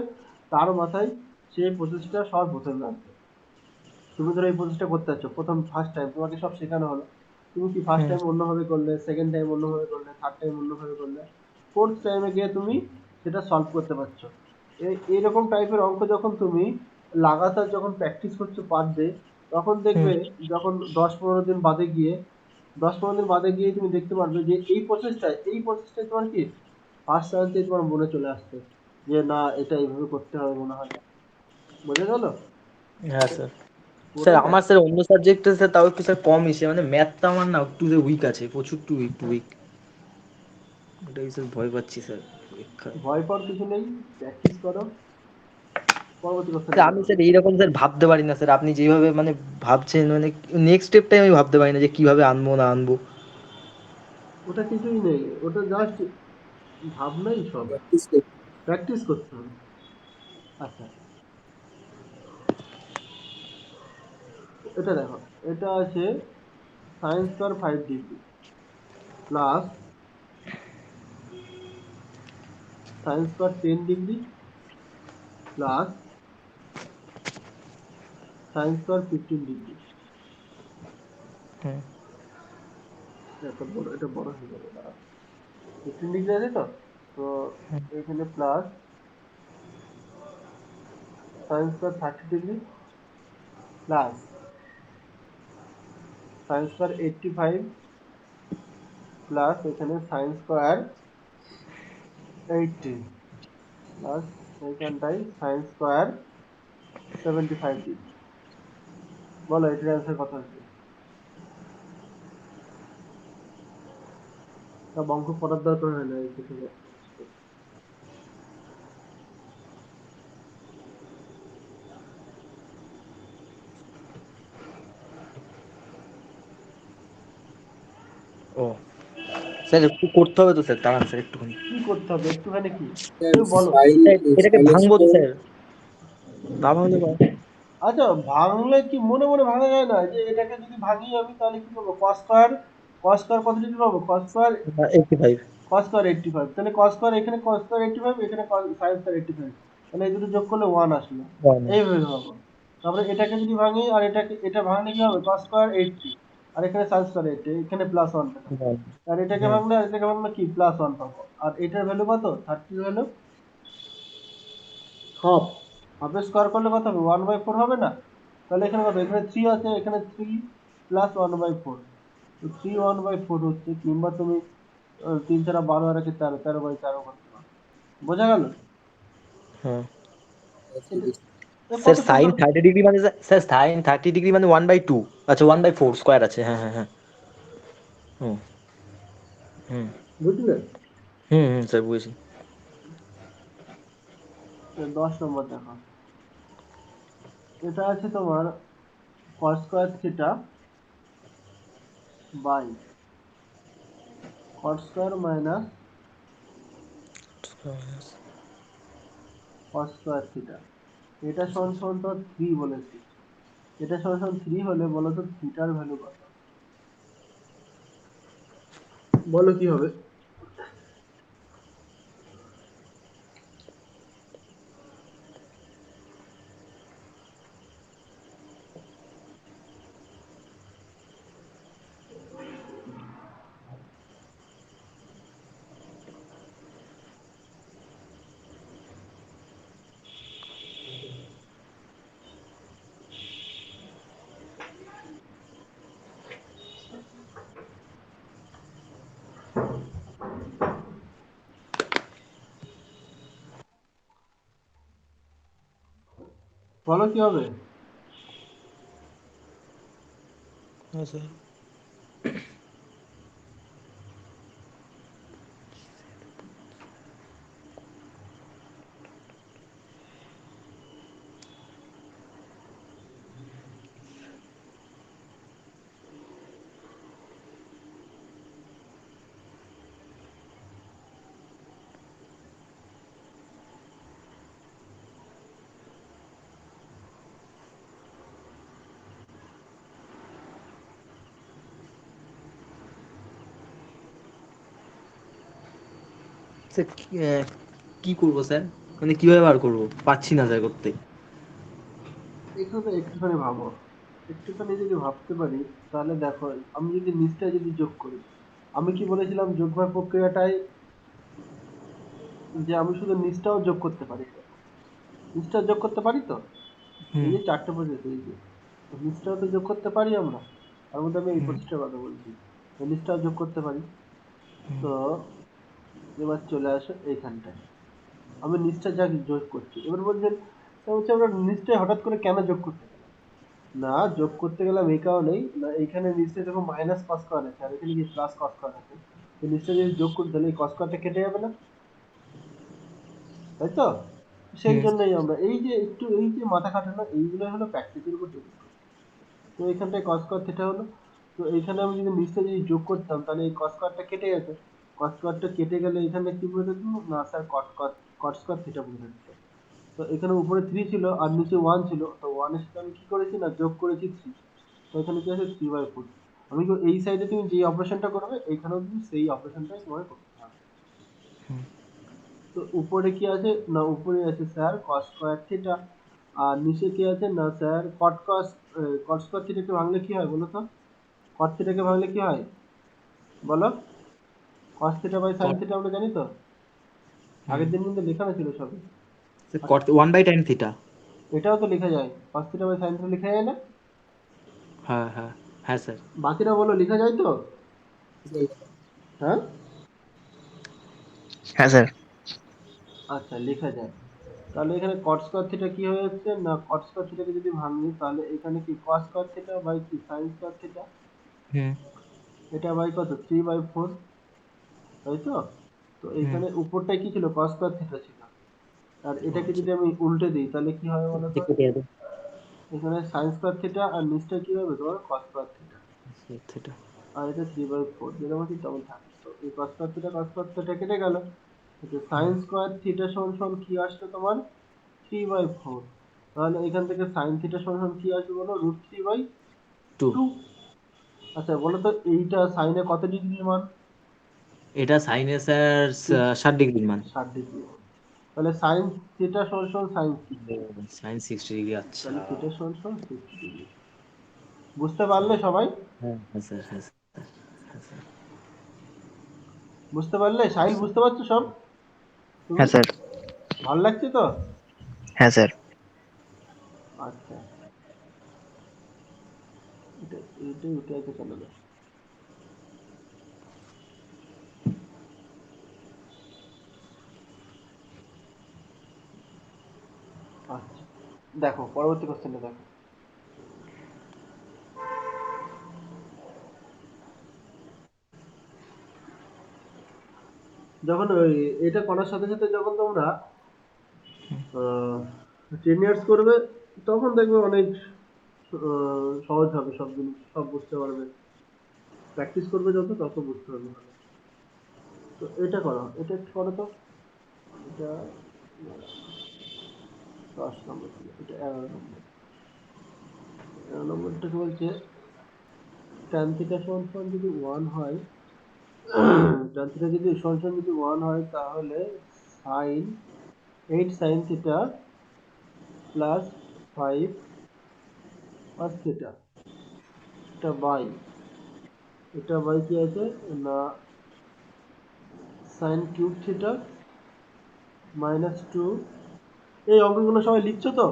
তার মাথায় সেই প্রসেসটা সবার প্রথমে আসবে। তুমি ধরো এই প্রসেসটা করতে যাচ্ছ প্রথম ফার্স্ট টাইম, তোমাকে সব শেখানো হলো, তুমি কি ফার্স্ট হুম। টাইম অন্যভাবে করলে, সেকেন্ড টাইম অন্যভাবে করলে, থার্ড টাইম অন্যভাবে করলে, ফোর্থ টাইমে গিয়ে তুমি সেটা সলভ করতে পারছো। এইরকম টাইপের অঙ্ক যখন তুমি লাগাতার যখন প্র্যাকটিস করছো পার ডে, তখন হুম। দেখবে যখন 10-15 দিন বাদে গিয়ে, 10-15 দিন বাদে গিয়ে তুমি দেখতে পারবে যে এই প্রসেসটাই তোমার কি ফার্স্ট টাইমতেই তোমার মনে চলে আসছে, যে না এটা এইভাবে করতে হবে মনে হয়, বোঝা গেল? হ্যাঁ স্যার। স্যার পুরোটাই আমার প্র্যাকটিস। স্যার অন্য সাবজেক্টে স্যার তাও একটু স্যার কম এসে, মানে ম্যাথটা আমার না একটু উইক আছে, প্রচুর একটু উইক। ওটাই স্যার ভয় পাচ্ছি স্যার পরীক্ষায়। ভয় পাওয়ার কিছু নেই, প্র্যাকটিস করো, পরবর্তী কোশ্চেনে স্যার আমি যাও। স্যার এইরকম স্যার ভাবতে পারি না স্যার, আপনি যেভাবে মানে ভাবছেন, মানে নেক্সট স্টেপটাই আমি ভাবতে পারি না যে কিভাবে আনবো না আনবো। ওটা কিছুই নেই, ওটা জাস্ট ভাবনাই সব, প্র্যাকটিস করতে প্র্যাকটিস করতে হবে। আচ্ছা, এটা দেখো, এটা আছে sine square 5 degree plus sine square 10 degree plus sine square 15 degree. হুম এটা বড় হয়ে যাবে, দাঁড়া। 15 ডিগ্রি আছে তো, তো এখানে plus sine square 30 degree plus sine square 85 plus এখানে সাইন স্কোয়ার 80 প্লাস এইখানটায় সাইন স্কোয়ার 75 ডিগ্রি। বলো এটার অ্যান্সার কত আসবে? তা অঙ্ক করার দরকার হয় না, এই কিছু। ও স্যার একটু করতে হবে তো স্যার, দাঁড়ান স্যার একটুখানি। কি করতে হবে একটুখানি, কি স্যার তুমি বলো। সাইন স্যার এটাকে সাইন ভাঙবো তো স্কোয়ার স্যার, না ভাঙলে আচ্ছা, ভাঙলে কি মনে মনে ভাঙা যায় না? যে এটাকে যদি ভাঙি আমি তাহলে কি পাবো? কস স্কয়ার, কস স্কয়ার কত ডিগ্রি পাবো? কস স্কয়ার, 85। কস স্কয়ার 85, তাহলে কস স্কয়ার এখানে কস স্কয়ার 85, এখানে সাইন স্কয়ার 85, তাহলে এই দুটো যোগ করলে 1 আসলো। এইভাবে ভাবো। তারপরে এটাকে যদি ভাঙি আর এটাকে, এটা ভাঙলে কি হবে? কস স্কয়ার 80 আর এখানে সাইন স্কয়ার 80, এখানে প্লাস 1 পেলাম। আর এটাকে হুম ভাঙলে আর এটাকে ভাঙলে কি প্লাস 1 পাবো। আর এটার ভ্যালু কত? 30 এর ভ্যালু হাফ। হাফের স্কোয়ার করলে কত হবে? 1/4 হবে না? তাহলে এখানে কত? এখানে 3 আছে, এখানে 3 প্লাস 1/4, তো 3 1/4 হচ্ছে। কিংবা তুমি 3 4 12 আর একে 13, 13/4 করতে পারো। বোঝা গেল? হুম। এটা এটা স্যার কত সাইন সুন্দর। 30 ডিগ্রি মানে স্যার সাইন 30 ডিগ্রি মানে 1/2, আচ্ছা 1/4 স্কোয়ার আছে, হ্যাঁ হ্যাঁ হ্যাঁ। হুম হুম বুঝলে? হুম হুম স্যার বুঝেছি। 10 নম্বর দেখো, এটা আছে তোমার cos square theta by cos square minus cos square theta. এটা সমান সমান তো 3 বলেছি। এটা সমান সমান 3 হলে বলো তো থিটার ভ্যালু কত? বলো কি হবে? বলো কি হবে? হ্যাঁ স্যার। স্যার কি করবো স্যার, মানে কিভাবে বার করবো, পাচ্ছি না স্যার করতে। এখানে একটুখানি ভাবো। একটুখানি যদি ভাবতে পারি, তাহলে দেখো, আমি যদি নিচটা যদি যোগ করি, আমি কি বলেছিলাম যোগফল প্রক্রিয়াটাই, যে আমি শুধু নিচটাও যোগ করতে পারি। নিচটা যোগ করতে পারি তো, এই হুম যে 4টে পর্যন্ত, এই যে নিচটাও তো যোগ করতে পারি আমরা। তার মধ্যে আমি এই হুম পঁচিশটার কথা বলছি, এই নিচটাও যোগ করতে পারি। তো এবার চলে আসো এইখানটায়, আমি নিচটা যা যোগ করছি। এবার বলছেন, তা হচ্ছে আমরা নিচটায় হঠাৎ করে কেন যোগ করতে গেলাম? না, যোগ করতে গেলাম এই কারণেই না, এখানে নিচে দেখো মাইনাস কস স্কয়ার আছে আর এখানে কি প্লাস কস স্কয়ার আছে। তো নিচটা যদি যোগ করি তাহলে এই কস স্কয়ারটা কেটে যাবে না? তাই তো? সেই জন্যই আমরা এই যে একটু এই যে মাথা খাটানো এইগুলো হলো প্র্যাকটিসের উপর ডিপেন্ড করে। তো এইখানটায় কস স্কয়ার থিটা হলো, তো এইখানে আমি যদি নিচটা যদি যোগ করতাম তাহলে এই কস স্কয়ারটা কেটে যেত, কস স্কয়ারটা কেটে গেলে এখানে কি বলে দিত না স্যার কট স্কয়ার থিটা বলে দিত। তো এখানে উপরে 3 ছিল আর নিচে 1 ছিল, তো 1 এর সাথে আমি কি করেছি না যোগ করেছি 3, তো এখানে কি আছে 3/4। আমি তো এই সাইডে তুমি যে অপারেশনটা করবে এইখানেও কিন্তু সেই অপারেশনটাই তোমার করতে হবে। তো উপরে কি আছে না উপরে আছে স্যার cos স্কয়ার থিটা, আর নিচে কি আছে না স্যার cot স্কয়ার থিটাকে ভাঙলে কি হয় বলো তো, cot থিটাকে ভাঙলে কি হয় বলো, cos theta by sin theta আমরা জানি তো, আগের দিন কিন্তু লেখানো ছিল সবই। Cot 1/tan theta. এটাও তো লেখা যায়, cos theta by sin theta লেখা যায় না? হ্যাঁ হ্যাঁ হ্যাঁ স্যার। বাকিটা বলো লেখা যায় তো? হ্যাঁ হ্যাঁ স্যার। আচ্ছা লেখা যায়। তাহলে এখানে cot স্কয়ার থিটা কি হয়ে যাচ্ছে না cot স্কয়ার থিটাকে যদি ভাঙি তাহলে এখানে কি cos স্কয়ার থিটা বাই কি sin স্কয়ার থিটা, হুম এটা বাই কত 3/4, তাই তো? তো হুম এখানে উপরটায় কি ছিল cos স্কয়ার থিটা ছিল, আর এটাকে আচ্ছা যদি আমি উল্টে দিই তাহলে কি হবে বলো তো, কেটে যাবে এখানে sin স্কয়ার থিটা আর নিচটা কি হবে তোমার cos স্কয়ার থিটা, থিটা। আর এটা 3/4 যেরকম আছে তেমন থাকবে। তো এই cos স্কয়ার থিটা কেটে গেল, তো sin স্কয়ার থিটা সমান সমান কি আসলো তোমার 3/4, তাহলে এখান থেকে sin থিটা সমান সমান কি আসবে বলো টু। √3/2। আচ্ছা বলো তো এইটা সাইনে কত ডিগ্রির মান? এটা সাইনে স্যার 60 ডিগ্রির মান। 60 ডিগ্রি। তাহলে sin থিটা সমান সমান sin 60, সাইন 60 ডিগ্রি, আচ্ছা। তাহলে থিটা সমান সমান 60 ডিগ্রি। বুঝতে পারলে সবাই? হ্যাঁ হ্যাঁ স্যার, হ্যাঁ স্যার, হ্যাঁ স্যার। বুঝতে পারলে সাহিল, বুঝতে পারছো সব তুমি? হ্যাঁ স্যার। ভালো লাগছে তো? হ্যাঁ স্যার। আচ্ছা এটা এইটাই উঠে আছে কেন না, আচ্ছা দেখো পরবর্তী কোশ্চেনটা দেখো। যখন ওই এটা করার সাথে সাথে যখন তোমরা 10 ইয়ার্স করবে তখন দেখবে অনেক সহজ হবে, সব জিনিস সব বুঝতে পারবে, প্র্যাকটিস করবে যত তত বুঝতে পারবে ভালো। তো এটা করো, এটা একটু করো তো, এটা 10 নম্বর ছিল, এটা 11 নম্বর। 11 নম্বরটাকে বলছে tan থিটা সমান সমান যদি 1 হয়, tan থিটা যদি সমান সমান যদি 1 হয় তাহলে sin 8 sin theta plus 5 cos theta, এটা বাই কি আছে না sin কিউব থিটা -2। এই অঙ্কগুলো সবাই লিখছো তো?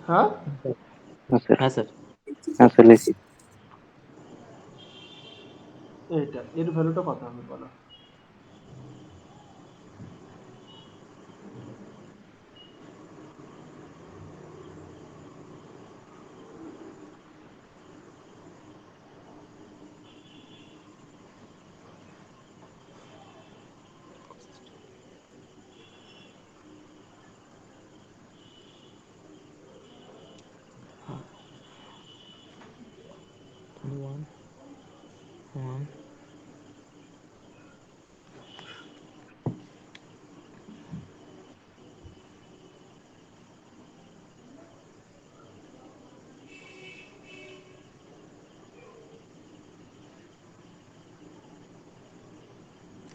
হ্যাঁ হ্যাঁ স্যার। হ্যাঁ স্যার। হ্যাঁ স্যার লিখি। এইটা এর ভ্যালুটা কত হবে বলো? One one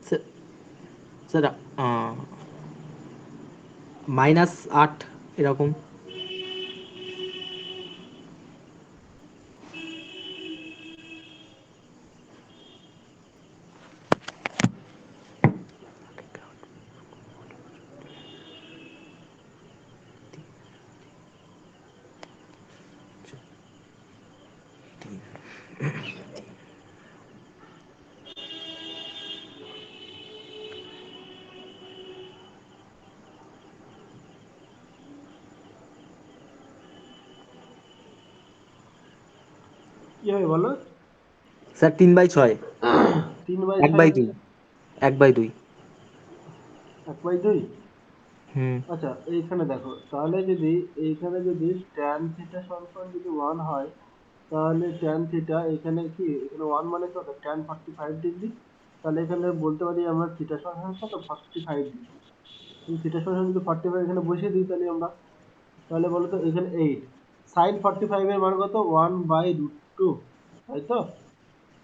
sir. স্যার -8 এরকম। কি হবে বলো? স্যার 3/6। 3/6 1/2। 1/2। 1/2। হুম। আচ্ছা, এইখানে দেখো, তাহলে যদি এইখানে যদি tan থিটা সমান যদি 1 হয়, তাহলে tan থিটা এখানে কি, এখানে 1 মানে কত, tan 45 ডিগ্রি। তাহলে এখানে বলতে পারি আমরা থিটা সমান কত, 45 ডিগ্রি। থিটা সমান যদি 45 এখানে বসিয়ে দিই তাহলে আমরা, তাহলে বলো তো এখানে 8 sin 45 এর মান কত, 1/√2, তাই তো?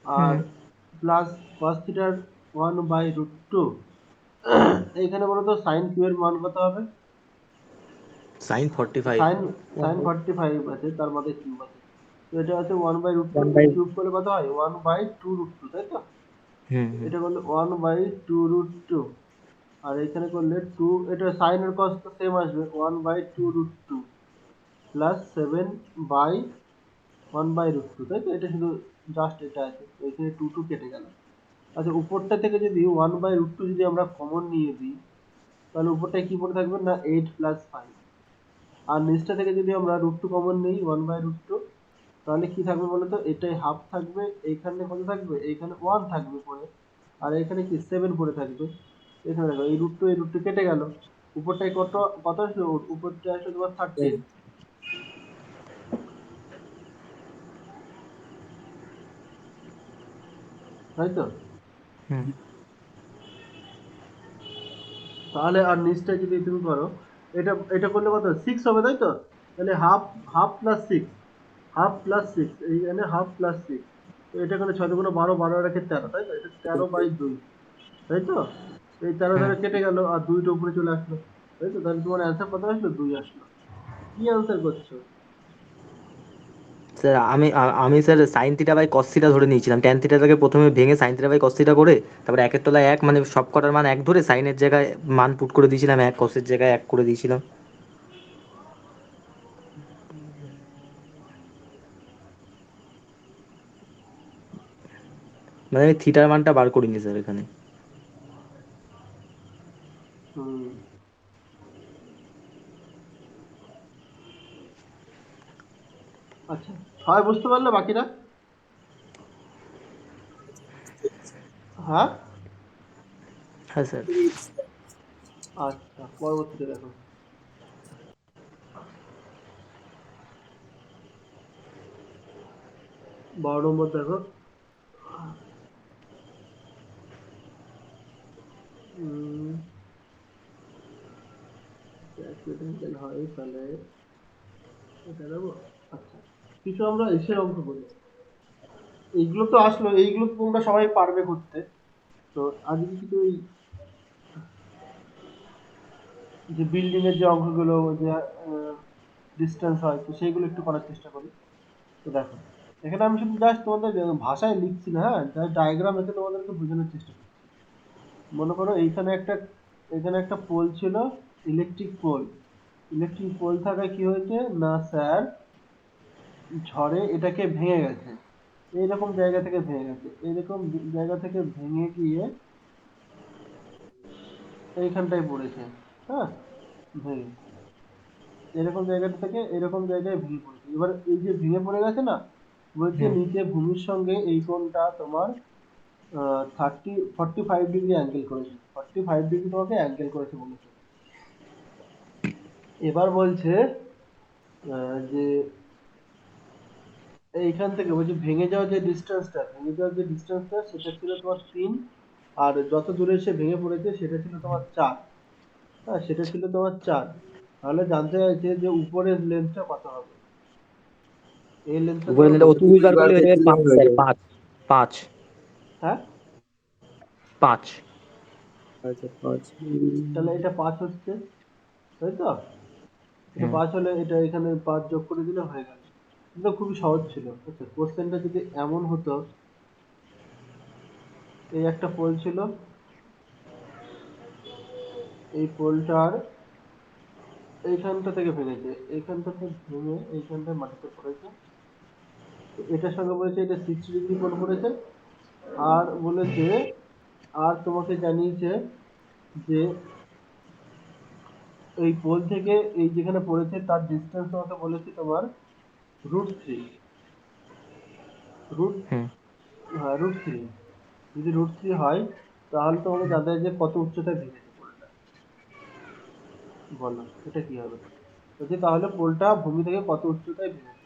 আর হুম। প্লাস cos থিটার 1/√2। এইখানে বলো তো sin কিউ এর মান কত হবে? sin 45। সাইন সাইন 45 আছে, তার মধ্যে কিউব আছে, তো এটা হচ্ছে 1/√2, ওয়ান বাই কিউব করলে কত হয়, 1/2√2, তাই তো? হুম হুম। এটা করলে 1/2√2, আর এখানে করলে 2, এটা সাইন এর কস তো সেম আসবে, 1/2√2 প্লাস 7/1/√2, তাই তো? এটা শুধু জাস্ট এটা আছে, তো এখানে 2 কেটে গেল। আচ্ছা, উপরটা থেকে যদি 1/√2 যদি আমরা কমন নিয়ে দিই, তাহলে উপরটায় কি পড়ে থাকবে না, 8 প্লাস 5। আর নিচটা থেকে যদি আমরা √2 কমন নিই, 1/√2, তাহলে কি থাকবে বলতো, এটাই হাফ থাকবে, এইখানে কত থাকবে, এইখানে 1 থাকবে পড়ে, আর এখানে কি 7 পড়ে থাকবে। এখানে দেখো এই √2 কেটে গেল, উপরটায় কত, কত আসলো, উপরটা আসলো তোমার 13, তাই তো? হুম। তাহলে আর নিচটা যদি তুমি করো, এটা এটা করলে কত, 6 হবে, তাই তো? তাহলে half, half plus 6, half plus 6, এইখানে হাফ প্লাস 6, তো এটা করলে 6 দুগুণে 12, 12 রেখে 13, তাই তো? এটা 13/2, তাই তো? এই 13 হুম। ধারে কেটে গেল, আর 2টা উপরে চলে আসলো, তাই তো? তাহলে তোমার অ্যান্সার কত আসলো, 2 আসলো। কি অ্যান্সার করছো? স্যার আমি sir sine theta by cos theta ধরে নিয়েছিলাম, ট্যান থিটাটাকে প্রথমে ভেঙে sine theta by cos theta করে, তারপরে একের তলায় এক, মানে সব কটার মান এক ধরে সাইনের জায়গায় মান পুট করে দিয়েছিলাম এক, কসের জায়গায় এক করে দিয়েছিলাম। মানে আমি থিটার মানটা বার করিনি স্যার এখানে। হুম, আচ্ছা, সবাই বুঝতে পারলে বাকিরা? হ্যাঁ, হ্যাঁ স্যার। আচ্ছা, পরবর্তীতে দেখো। 12 নম্বর দেখো। ক্যালকুলেশন হয় তাহলে এটা দেবো। আচ্ছা, কিছু আমরা এসের অঙ্ক করি, এইগুলো তো আসলো, এইগুলো তো তোমরা সবাই পারবে করতে। তো আজকে কিছু ওই যে বিল্ডিং এর যে অঙ্কগুলো, যে ডিস্টেন্স হয়, তো সেইগুলো একটু করার চেষ্টা করি। তো দেখো, এখানে আমি শুধু জাস্ট তোমাদের ভাষায় লিখছি না, হ্যাঁ, জাস্ট ডায়াগ্রাম এঁকে তোমাদেরকে বোঝানোর চেষ্টা করছি। মনে করো এইখানে একটা পোল ছিল, ইলেকট্রিক পোল। ইলেকট্রিক পোল থাকায় কি হয়েছে না স্যার, ঝড়ে এটাকে ভেঙে গেছে, এইরকম জায়গা থেকে ভেঙে গেছে, এইরকম জায়গা থেকে ভেঙে গিয়ে এইখানটায় পড়েছে, হ্যাঁ, ভেঙে এরকম জায়গা থেকে এরকম জায়গায় ভেঙে পড়েছে। এবার এই যে ভেঙে পড়ে গেছে না, বলছে হুম। নিচে ভূমির সঙ্গে এই কোণটা তোমার 45 ডিগ্রি অ্যাঙ্গেল করেছে, 45 ডিগ্রি তোমাকে অ্যাঙ্গেল করেছে বলেছে। এবার বলছে যে এইখান থেকে বলছে ভেঙে যাওয়ার যে ডিস্টেন্সটা সেটা ছিল তোমার 3, আর যত দূরে সে ভেঙে পড়েছে সেটা ছিল তোমার 4। হ্যাঁ, সেটা ছিল তোমার 4। তাহলে জানতে চাইছে যে উপরের লেন্থটা কত হবে, এই লেন্থটা উপরে তোমার নিলে বলতে অতিভুজ বার বার করলে হয়ে যাবে করলে 5 হয়ে স্যার, যাবে। 5। 5। হ্যাঁ, 5। আচ্ছা, 5। তাহলে এটা 5 হচ্ছে, তাই তো? এটা হুম। 5 হলে এটা এখানে 5 যোগ করে দিলে হয়ে গেল। এটা খুবই সহজ ছিল। আচ্ছা, কোশ্চেনটা যদি এমন হতো, এই একটা পোল ছিল, এই পোলটার এইখানটা থেকে ভেঙেছে, এইখানটা থেকে ভেঙে এইখানটায় মাটিতে পড়েছে, তো এটার সঙ্গে বলেছে এটা 60 ডিগ্রি কোণ করেছে, আর বলেছে, আর তোমাকে জানিয়েছে যে এই পোল থেকে এই যেখানে পড়েছে তার ডিস্টেন্স তোমাকে বলেছে তোমার √3, রুট হুম। হ্যাঁ √3, যদি √3 হয় তাহলে তোমাকে জানতে হবে যে কত উচ্চতায় ভেঙেছে পোলটা। বলো এটা কি হবে? বলছি তাহলে পোলটা ভূমি থেকে কত উচ্চতায় ভেঙেছে?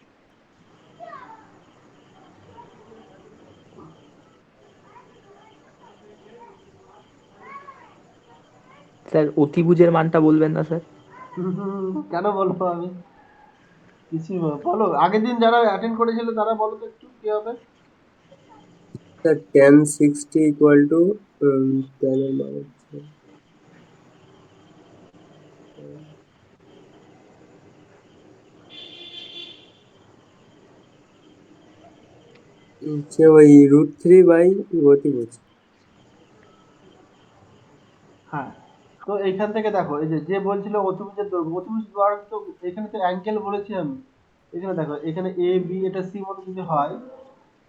স্যার অতিভুজের মানটা বলবেন না স্যার? কেন বলবো আমি? কিছুই বলো, আগের দিন যারা অ্যাটেন্ড করেছিল তারা বলো তো একটু কি হবে? Sir tan 60 equal two tan এর মান হচ্ছে ওই √3 বাই অতিভুজ। হ্যাঁ, তো এইখান থেকে দেখো, এই যে যে বলছিল অতিভুজের দৈর্ঘ্য, অতিভুজ দৈর্ঘ্য তো এখানে তো অ্যাঙ্গেল বলেছি আমি। এখানে দেখো, এখানে এ বি এটা সি মনে যদি হয়,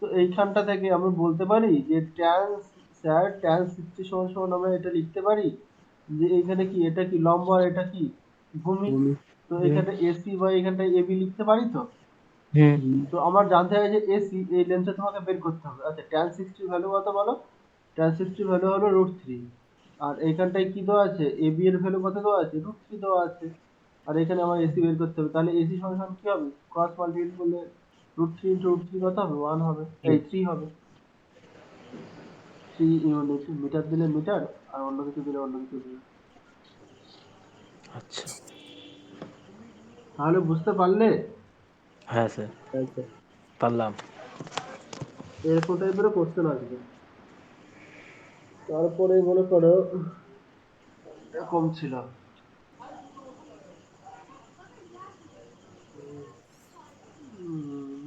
তো এইখানটা থেকে আমি বলতে পারি যে tan 60 সমান সমান আমরা এটা লিখতে পারি যে এইখানে কি, এটা কি লম্ব আর এটা কি ভূমি। ভূমি। তো এখানে এসি বা এখানটায় এবি লিখতে পারি তো। হুম। হুম। তো আমার জানতে হবে যে এসি, এই লেন্সটা তোমাকে বের করতে হবে। আচ্ছা, tan 60 ভ্যালু কত বলো? tan 60 ভ্যালু হলো √3। আর এইখানটায় কি দেওয়া আছে? এবি এর ভ্যালু কত দেওয়া আছে? √3 দেওয়া আছে। আর এখানে আমার এসি বের করতে হবে, তাহলে এসি সমান সমান কি হবে? ক্রস মাল্টিপ্লাই করলে √3 ইন্টু √3 কত হবে? 1 হবে, এই 3 হবে। 3 ইউনিট, মিটার দিলে মিটার, আর অন্য কিছু দিলে অন্য কিছু দিলে। আচ্ছা। তাহলে বুঝতে পারলে? হ্যাঁ স্যার, আচ্ছা পারলাম। এরকম টাইপের কোশ্চেন আসবে। তারপরে মনে করো এরকম ছিল, উম,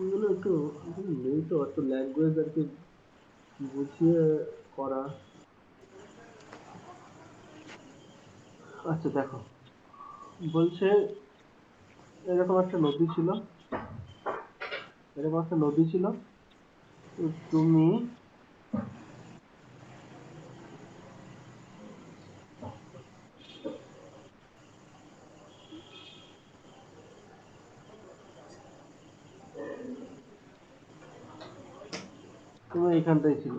এগুলো একটু এগুলো নেই তো অত ল্যাঙ্গুয়েজ আর কি বুঝিয়ে করা। আচ্ছা দেখো, বলছে এরকম একটা নদী ছিল, এরকম একটা নদী ছিল। তো তুমি তুমি এইখানটায় ছিল।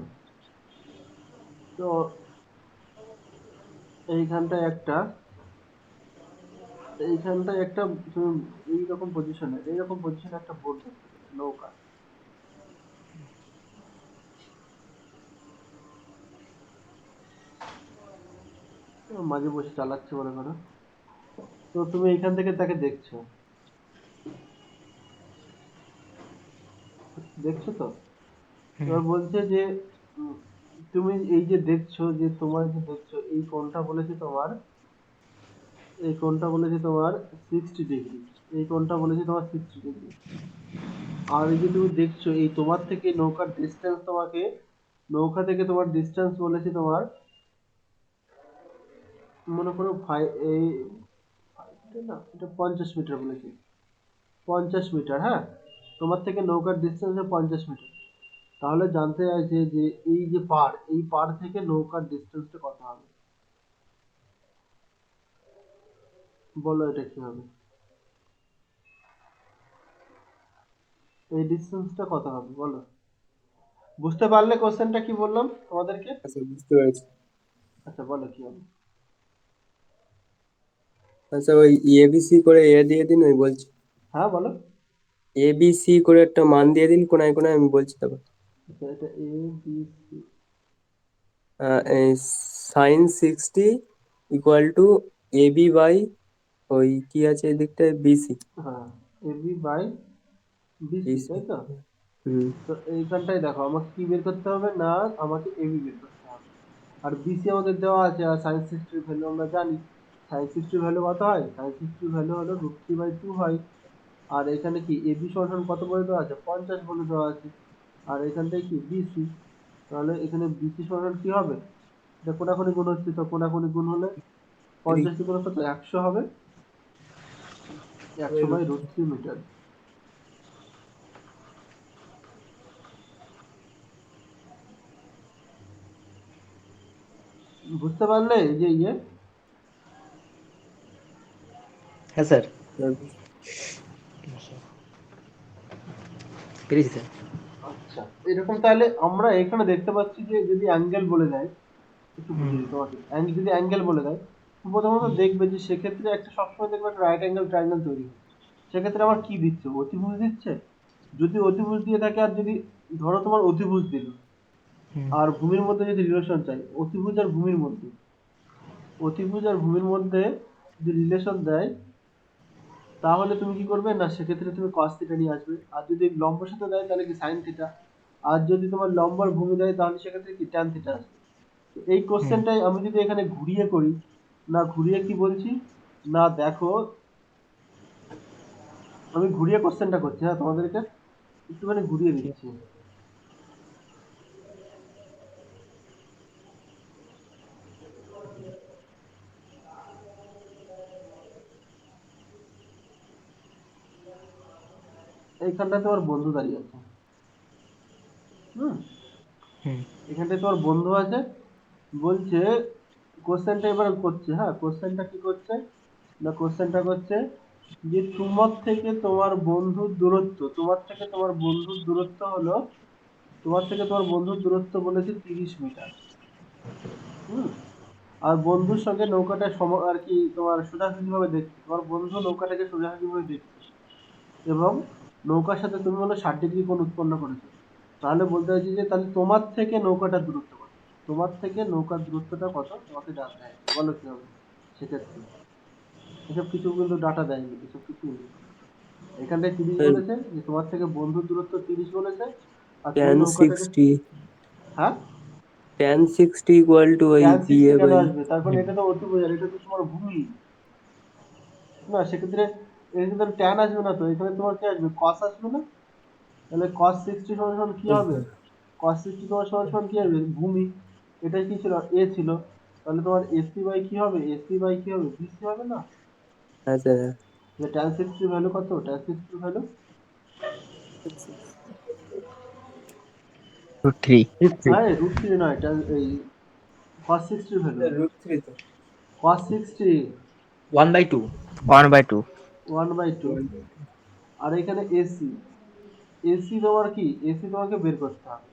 তো এইখানটায় একটা তুমি এইরকম পজিশনে একটা বোট দেখতে পেলে, নৌকা। মাঝে বসে চালাচ্ছে মনে করো। তো তুমি এইখান থেকে তাকে দেখছো, দেখছো তো। হুম। এবার বলছে যে উম, তুমি এই যে দেখছো, যে তোমার যে দেখছো এই কোণটা বলেছে তোমার, এই কোণটা বলেছে তোমার 60 ডিগ্রি, এই কোণটা বলেছে তোমার 60 ডিগ্রি। আর এই যে তুমি দেখছো এই তোমার থেকে নৌকার ডিস্টেন্স, তোমাকে নৌকা থেকে তোমার ডিস্টেন্স বলেছে তোমার, মনে করো এই না, এটা 50 মিটার বলেছে, 50 মিটার। হ্যাঁ, তোমার থেকে নৌকার ডিস্টেন্স 50 মিটার। তাহলে জানতে চাইছে যে এই যে পার, এই পার থেকে নৌকার ডিস্টেন্সটা কত হবে? বলো এটা কি হবে? এই ডিস্টেন্সটা কত হবে বলো? বুঝতে পারলে কোশ্চেনটা কি বললাম তোমাদেরকে? আচ্ছা বুঝতে পেরেছি। আচ্ছা বলো কি হবে? আচ্ছা ওই এবিসি করে এ দিয়ে দিন, ওই বলছি হ্যাঁ বলো। এবিসি করে একটা মান দিয়ে দিন কোনায় কোনায়, আমি বলছি তারপর। আচ্ছা, এটা A B C. sin 60 equal to AB by ওই কি আছে এই দিকটায় বিসি। হ্যাঁ, A B by BC, BC. তাই তো। হুম। তো এইখানটায় দেখো, আমাকে কি বের করতে হবে না, আমাকে এবি বের করতে হবে। আর বিসি আমাদের দেওয়া আছে, আর সাইন সিক্সটির ভ্যালু আমরা জানি। সাইন সিক্সটির ভ্যালু কত হয়? সাইন সিক্সটির ভ্যালু হলো √3/2 হয়। আর এখানে কি এবি সমান কত বলে দেওয়া আছে? 50 বলে দেওয়া আছে। আর এখানটায় কি বিসি, তাহলে এখানে বিসি সমান কি হবে? এটা কোনাকুনি গুণ হচ্ছে, তো কোনাকুনি গুণ হলে 50 দুগুণ কত? 100 হবে। 100/√3 মিটার। বুঝতে পারলে এই যে ইয়ে? হ্যাঁ স্যার, পেরেছি স্যার। আচ্ছা, এরকম তাহলে আমরা এখানে দেখতে পাচ্ছি যে যদি অ্যাঙ্গেল বলে দেয়, একটু বুঝিয়ে দিই তোমাকে। যদি অ্যাঙ্গেল বলে দেয়, প্রথমত দেখবে যে সেক্ষেত্রে একটা সবসময় দেখবে একটা রাইট অ্যাঙ্গেল ট্রায়াঙ্গেল তৈরি হচ্ছে। সেক্ষেত্রে আমার কি দিচ্ছে, অতিভুজ দিচ্ছে। যদি অতিভুজ দিয়ে থাকে, আর যদি ধরো তোমার অতিভুজ দিল, আর ভূমির মধ্যে যদি রিলেশন চাই, অতিভুজ আর ভূমির মধ্যে, অতিভুজ আর ভূমির মধ্যে যদি রিলেশন দেয়, তাহলে তুমি কি করবে না, সেক্ষেত্রে তুমি cos থিটা নিয়ে আসবে। আর যদি লম্বের সাথে দেয় তাহলে কি sin থিটা। আর যদি তোমার লম্ব আর ভূমি দেয় তাহলে সেক্ষেত্রে কি tan থিটা আসবে। তো এই কোশ্চেনটাই আমি যদি এখানে ঘুরিয়ে করি, না ঘুরিয়ে কি বলছি, না দেখো আমি ঘুরিয়ে কোশ্চেনটা করছি, হ্যাঁ তোমাদেরকে একটুখানি ঘুরিয়ে দিচ্ছি। এইখানটায় তোমার বন্ধু দাঁড়িয়ে আছে। হুম, এখানটায় তোমার বন্ধু আছে। বলছে কোশ্চেনটা এবার করছে, হ্যাঁ কোশ্চেনটা কি করছে, না কোশ্চেনটা করছে যে তোমার থেকে তোমার বন্ধুর দূরত্ব, তোমার থেকে তোমার বন্ধুর দূরত্ব হলো, তোমার থেকে তোমার বন্ধুর দূরত্ব বলেছে 30 মিটার। হুম, আর বন্ধুর সঙ্গে নৌকাটা আর কি তোমার সোজাসুজি ভাবে দেখছে, তোমার বন্ধু নৌকাটাকে সোজাসুজি ভাবে দেখছে, এবং নৌকার সাথে তুমি হলো 60 ডিগ্রি কোণ উৎপন্ন করেছো। তাহলে বলতে চাইছি যে তাহলে তোমার থেকে নৌকাটার দূরত্ব কত, তোমার থেকে নৌকার দূরত্বটা কত তোমাকে জানতে হবে, বলো কি হবে সেক্ষেত্রে। এসব কিছু কিন্তু ডাটা দেয়নি, এসব কিছু নেই। এখানটায় 30 বলেছে, যে তোমার থেকে বন্ধুর দূরত্ব 30 বলেছে, আর তুমি tan নৌকাটাকে, 60 হ্যাঁ tan 60 ইকুয়াল টু ওই tan 60 বিএ কেন বাই। আসবে, তারপর এটা তো অতিভুজ, আর এটা তো তোমার ভূমি। না সেক্ষেত্রে এখানে তো tan আসবে না, তো এখানে তোমার কি আসবে, cos আসবে না। তাহলে cos 60 সমান সমান কি হবে, cos 60 তোমার সমান সমান কি হবে, ভূমি। এটা কি ছিল, a ছিল। তাহলে তোমার এসি বাই কি হবে, এসি বাই কি হবে, বিসি হবে না। আচ্ছা, যে tan 60 এর ভ্যালু কত, tan 60 এর ভ্যালু, √3। আরে √3 নয়, এই cos 60 এর ভ্যালু, √3 তো cos 60 1/2। 1/2। 1/2। আর এখানে এসি, এসি তোমার কি, এসি তোমাকে বের করতে হবে।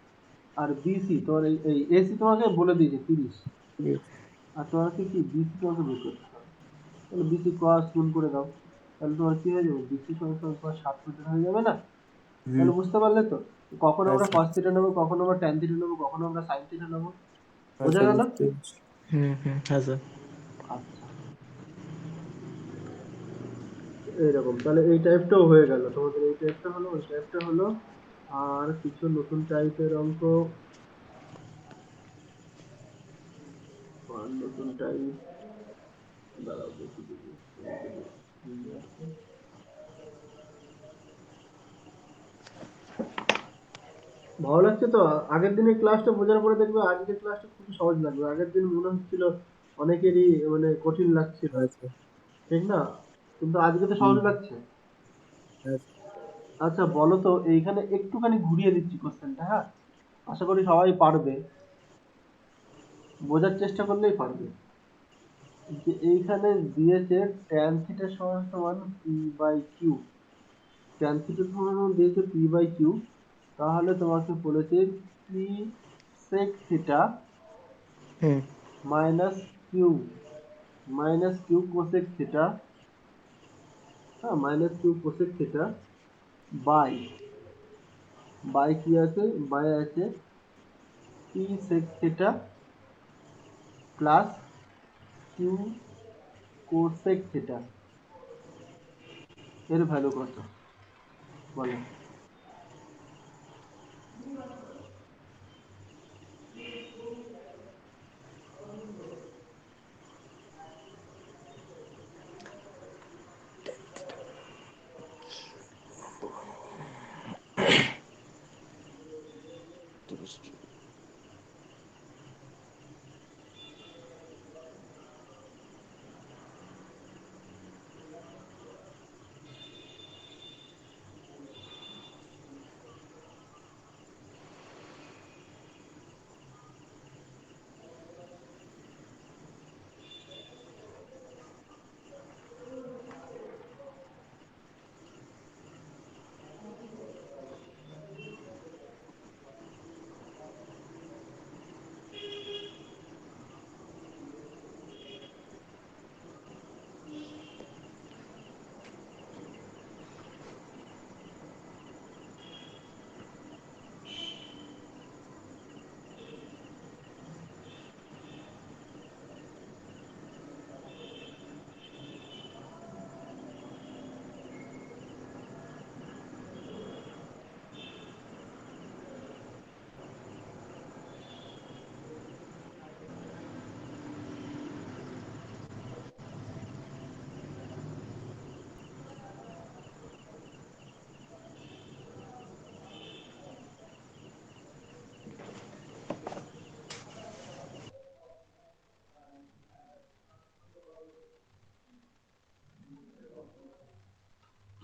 আর বিসি তোমার এই এসি তোমাকে বলে দিয়েছে 30, আর তোমাকে কি বিসি তোমাকে বের করতে হবে। তাহলে বিসি ক্রস গুণ করে দাও, তাহলে তোমার কি হয়ে যাবে, বিসি সমান সমান তোমার 60 মিটার হয়ে যাবে না। হুম। তাহলে বুঝতে পারলে তো, কখন আমরা আচ্ছা cos থিটা নেবো, কখন আমরা tan থিটা নেবো, কখন আমরা sin থিটা নেবো। বোঝা আচ্ছা, গেল। বুঝতে পারছি। হ্যাঁ স্যার। আচ্ছা, এইরকম তাহলে এই টাইপটাও হয়ে গেল তোমাদের, এই টাইপটা হলো, ওই টাইপটা হলো। আর কিছু নতুন টাইপের অঙ্ক, আর নতুন টাইপ, দাঁড়াও দেখি দেখি, ভালো লাগছে তো। আগের দিনের ক্লাসটা বোঝার পরে দেখবে আজকের ক্লাসটা খুবই সহজ লাগবে। আগের দিন মনে হচ্ছিল অনেকেরই মানে কঠিন লাগছিল, আচ্ছা। ঠিক না, কিন্তু আজকে তো সহজ হুম। লাগছে। আচ্ছা। আচ্ছা বলো তো, এইখানে একটুখানি ঘুরিয়ে দিচ্ছি কোশ্চেনটা, হ্যাঁ আশা করি সবাই পারবে, বোঝার চেষ্টা করলেই পারবে। যে এইখানে দিয়েছে tan থিটা সমান সমান P by Q, tan theta সমান সমান দিয়েছে পি বাই কিউ। তাহলে তোমাকে বলেছে পি sec থিটা হুম। Minus Q, minus Q cosec theta, হ্যাঁ minus Q cosec theta by, by কি আছে, বাই আছে P sec theta plus Q cosec theta, এর ভ্যালু কত বলো।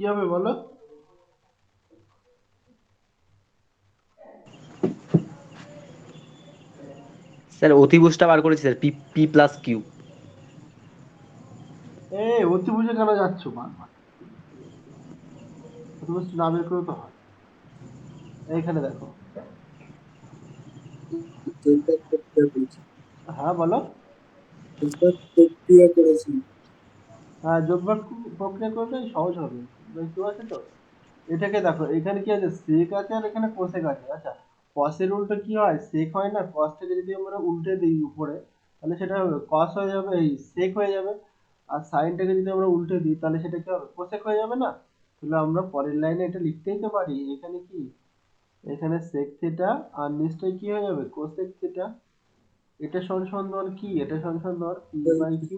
কি হবে বলো? স্যার অতিভুজটা বার করেছি sir, P P plus Q. অতিভুজে কেন যাচ্ছ বারবার? অতিভুজ না বের করে তো হয়। এইখানে দেখো। যোগফল প্রক্রিয়া করেছি। হ্যাঁ বলো। যোগফল প্রক্রিয়া করেছি। হ্যাঁ, যোগফল প্রক্রিয়া করলে সহজ হবে। বুঝতে পারছো তো? এটাকে দেখো, এখানে কি আছে, sec আছে আর এখানে cosec আছে। আচ্ছা, cos এর উল্টো কি হয়, sec হয় না? cos টাকে যদি আমরা উল্টে দিই উপরে, তাহলে সেটা হবে cos হয়ে যাবে, এই sec হয়ে যাবে। আর sin টাকে যদি আমরা উল্টে দিই তাহলে সেটা কি হবে, cosec হয়ে যাবে না? তাহলে আমরা পরের লাইনে এটা লিখতেই তো পারি, এখানে কি, এখানে sec থিটা আর নিচটায় কি হয়ে যাবে, cosec থিটা। এটা সমান সমান ধর কি, এটা সমান সমান ধর p বাই q।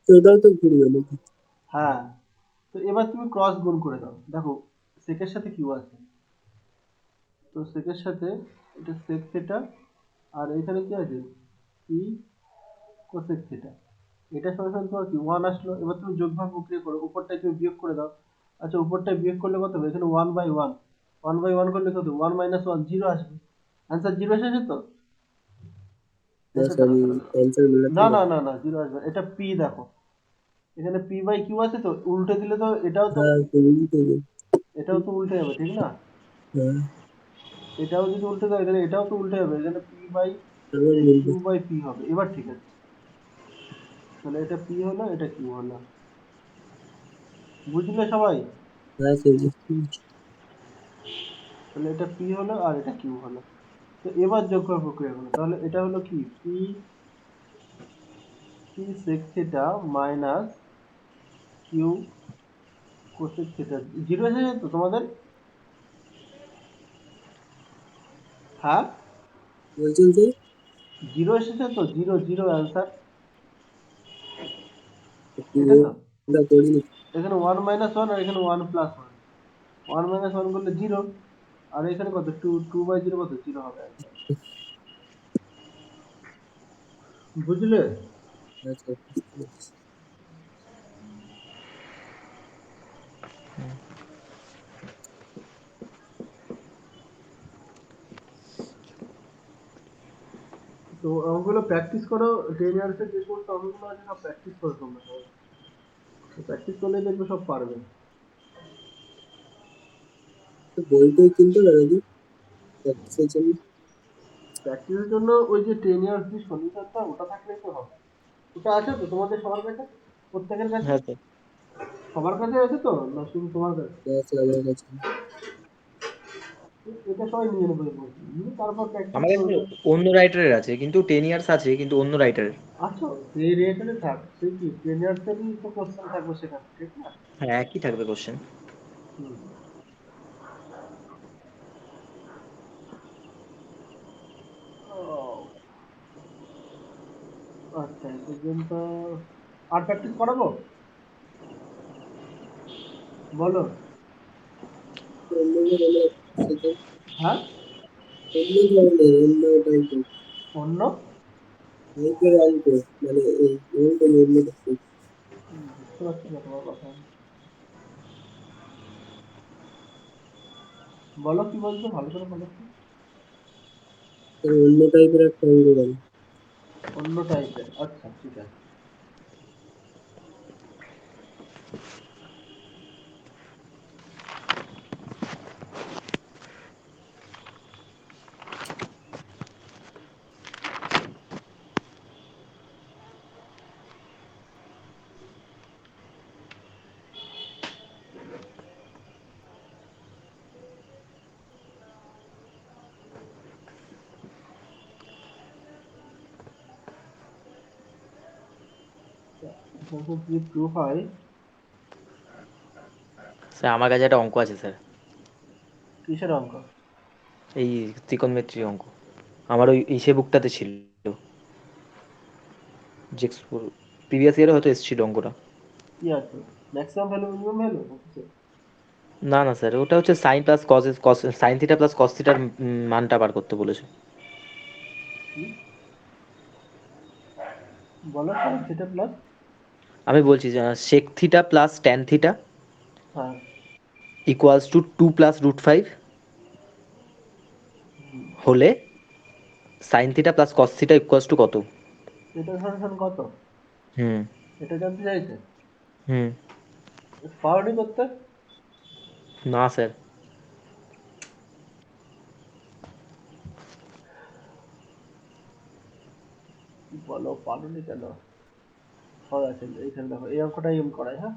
তো ওটাও তো ঘুরবে নাকি? হ্যাঁ, তো এবার তুমি ক্রস গুণ করে দাও, দেখো sec এর সাথে q আছে, তো sec এর সাথে এটা sec থিটা, আর এখানে কি আছে, p cosec থিটা। এটা সমান সমান তোমার কি 1 আসলো। এবার তুমি যোগফল প্রক্রিয়া করো, উপরটায় তুমি বিয়োগ করে দাও। আচ্ছা, উপরটায় বিয়োগ করলে কত হবে, এখানে 1/1, 1/1 করলে কত, 1 - 1 জিরো আসবে। অ্যান্সার জিরো এসেছে তো? না এসে স্যার, দাঁড়াও দাঁড়াও দাঁড়াও। অ্যান্সার মেলাতে না না। না না না, জিরো আসবে না। এটা পি দেখো, এখানে পি বাই কিউ আছে, তো উল্টে দিলে তো এটাও তো, হ্যাঁ, তো উল্টে দিন। এটাও তো উল্টে যাবে, ঠিক না? হ্যাঁ, এটাও যদি উল্টে যায় তাহলে এটাও তো উল্টে যাবে, এখানে পি বাই, আবার এই বলবো। কিউ বাই পি হবে। এবার ঠিক আছে, তাহলে এটা পি হলো, এটা কিউ হলো। বুঝলে সবাই? হ্যাঁ স্যার, বুঝতে পেরেছি। তাহলে এটা পি হলো আর এটা কিউ হলো। তো এবার যোগফল প্রক্রিয়া হলো, তাহলে এটা হলো কি, P P sec theta minus Q cosec theta. Zero এসেছে তো তোমাদের? হ্যাঁ, বলছেন স্যার? জিরো এসেছে তো, জিরো জিরো অ্যান্সার। আপনি এটা তো, ওটা করিনি। এখানে 1 - 1 আর এখানে 1 + 1, 1 - 1 করলে জিরো, আর এখানে কত, 2 2/0 কত, জিরো হবে answer। বুঝলে? হ্যাঁ স্যার, বুঝতে পেরেছি। তো অঙ্কগুলো প্র্যাকটিস করো, 10 ইয়ার্সের যে সমস্ত অঙ্কগুলো আছে সব প্র্যাকটিস করো তোমরা সবাই। প্র্যাকটিস করলেই দেখবে সব পারবে। তো বই টই কিনতে হবে নাকি প্র্যাকটিসের জন্য? প্র্যাকটিসের জন্য ওই যে 10 ইয়ার্স যে সলিউশনটা, ওটা থাকলেই তো হবে। ওটা আছে তো তোমাদের সবার কাছে, প্রত্যেকের কাছে? হ্যাঁ স্যার। সবার কাছে আছে তো, না শুধু তোমার কাছে? না স্যার, আমার কাছে না। এটা সবাই নিয়ে নেবে, বলছি নিয়ে তারপর প্র্যাকটিস আমার কাছে করবে। অন্য রাইটারের আছে, কিন্তু 10 ইয়ার্স আছে কিন্তু অন্য রাইটারের। আচ্ছা, সেই রিলেটেডই থাক, সে কি 10 ইয়ার্সেরই তো কোশ্চেন থাকবে সেখানে, ঠিক না? হ্যাঁ, একই থাকবে কোশ্চেন। হুম। ও, আচ্ছা, এই পর্যন্ত। আর প্র্যাকটিস করাবো, বলো? অন্য ধরনের সেকেন্ড, হ্যাঁ, অন্য ধরনের, অন্য টাইপের, অন্য, টাইপের অঙ্ক, মানে এই অঙ্ক অন্য টাইপের। বুঝতে পারছি না তোমার কথা। বলো কি বলছো, ভালো করে বলো কি? স্যার, অন্য টাইপের একটা অঙ্ক দেন। অন্য টাইপের, আচ্ছা ঠিক আছে। যখন যদি প্রুফ হয়, স্যার আমার কাছে একটা অঙ্ক আছে স্যার, কিসের অঙ্ক? এই ত্রিকোণমিতির অঙ্ক। আমার ওই ইসে বুকটাতে ছিল, যে প্রিভিয়াস ইয়ারে হয়তো এসেছিল অঙ্কটা। কি আছে, ম্যাক্সিমাম ভ্যালু মিনিমাম ভ্যালু কিছু? না না স্যার, ওটা হচ্ছে sine plus cos sine theta plus cos থিটার মানটা বার করতে বলেছে। কি বলো, সাইন থিটা প্লাস? আমি বলছি sec theta plus tan theta হ্যাঁ, ইকুয়ালস টু 2 + √5 হলে sine theta plus cos theta equals to কত? এটা সলিউশন কত? হুম এটা জানতে চাইছে? হুম পারোনি করতে? না স্যার। কি বলো, পারোনি কেন? হয় আছে, এইখানে দেখো এই অঙ্কটা এম করাই, হ্যাঁ।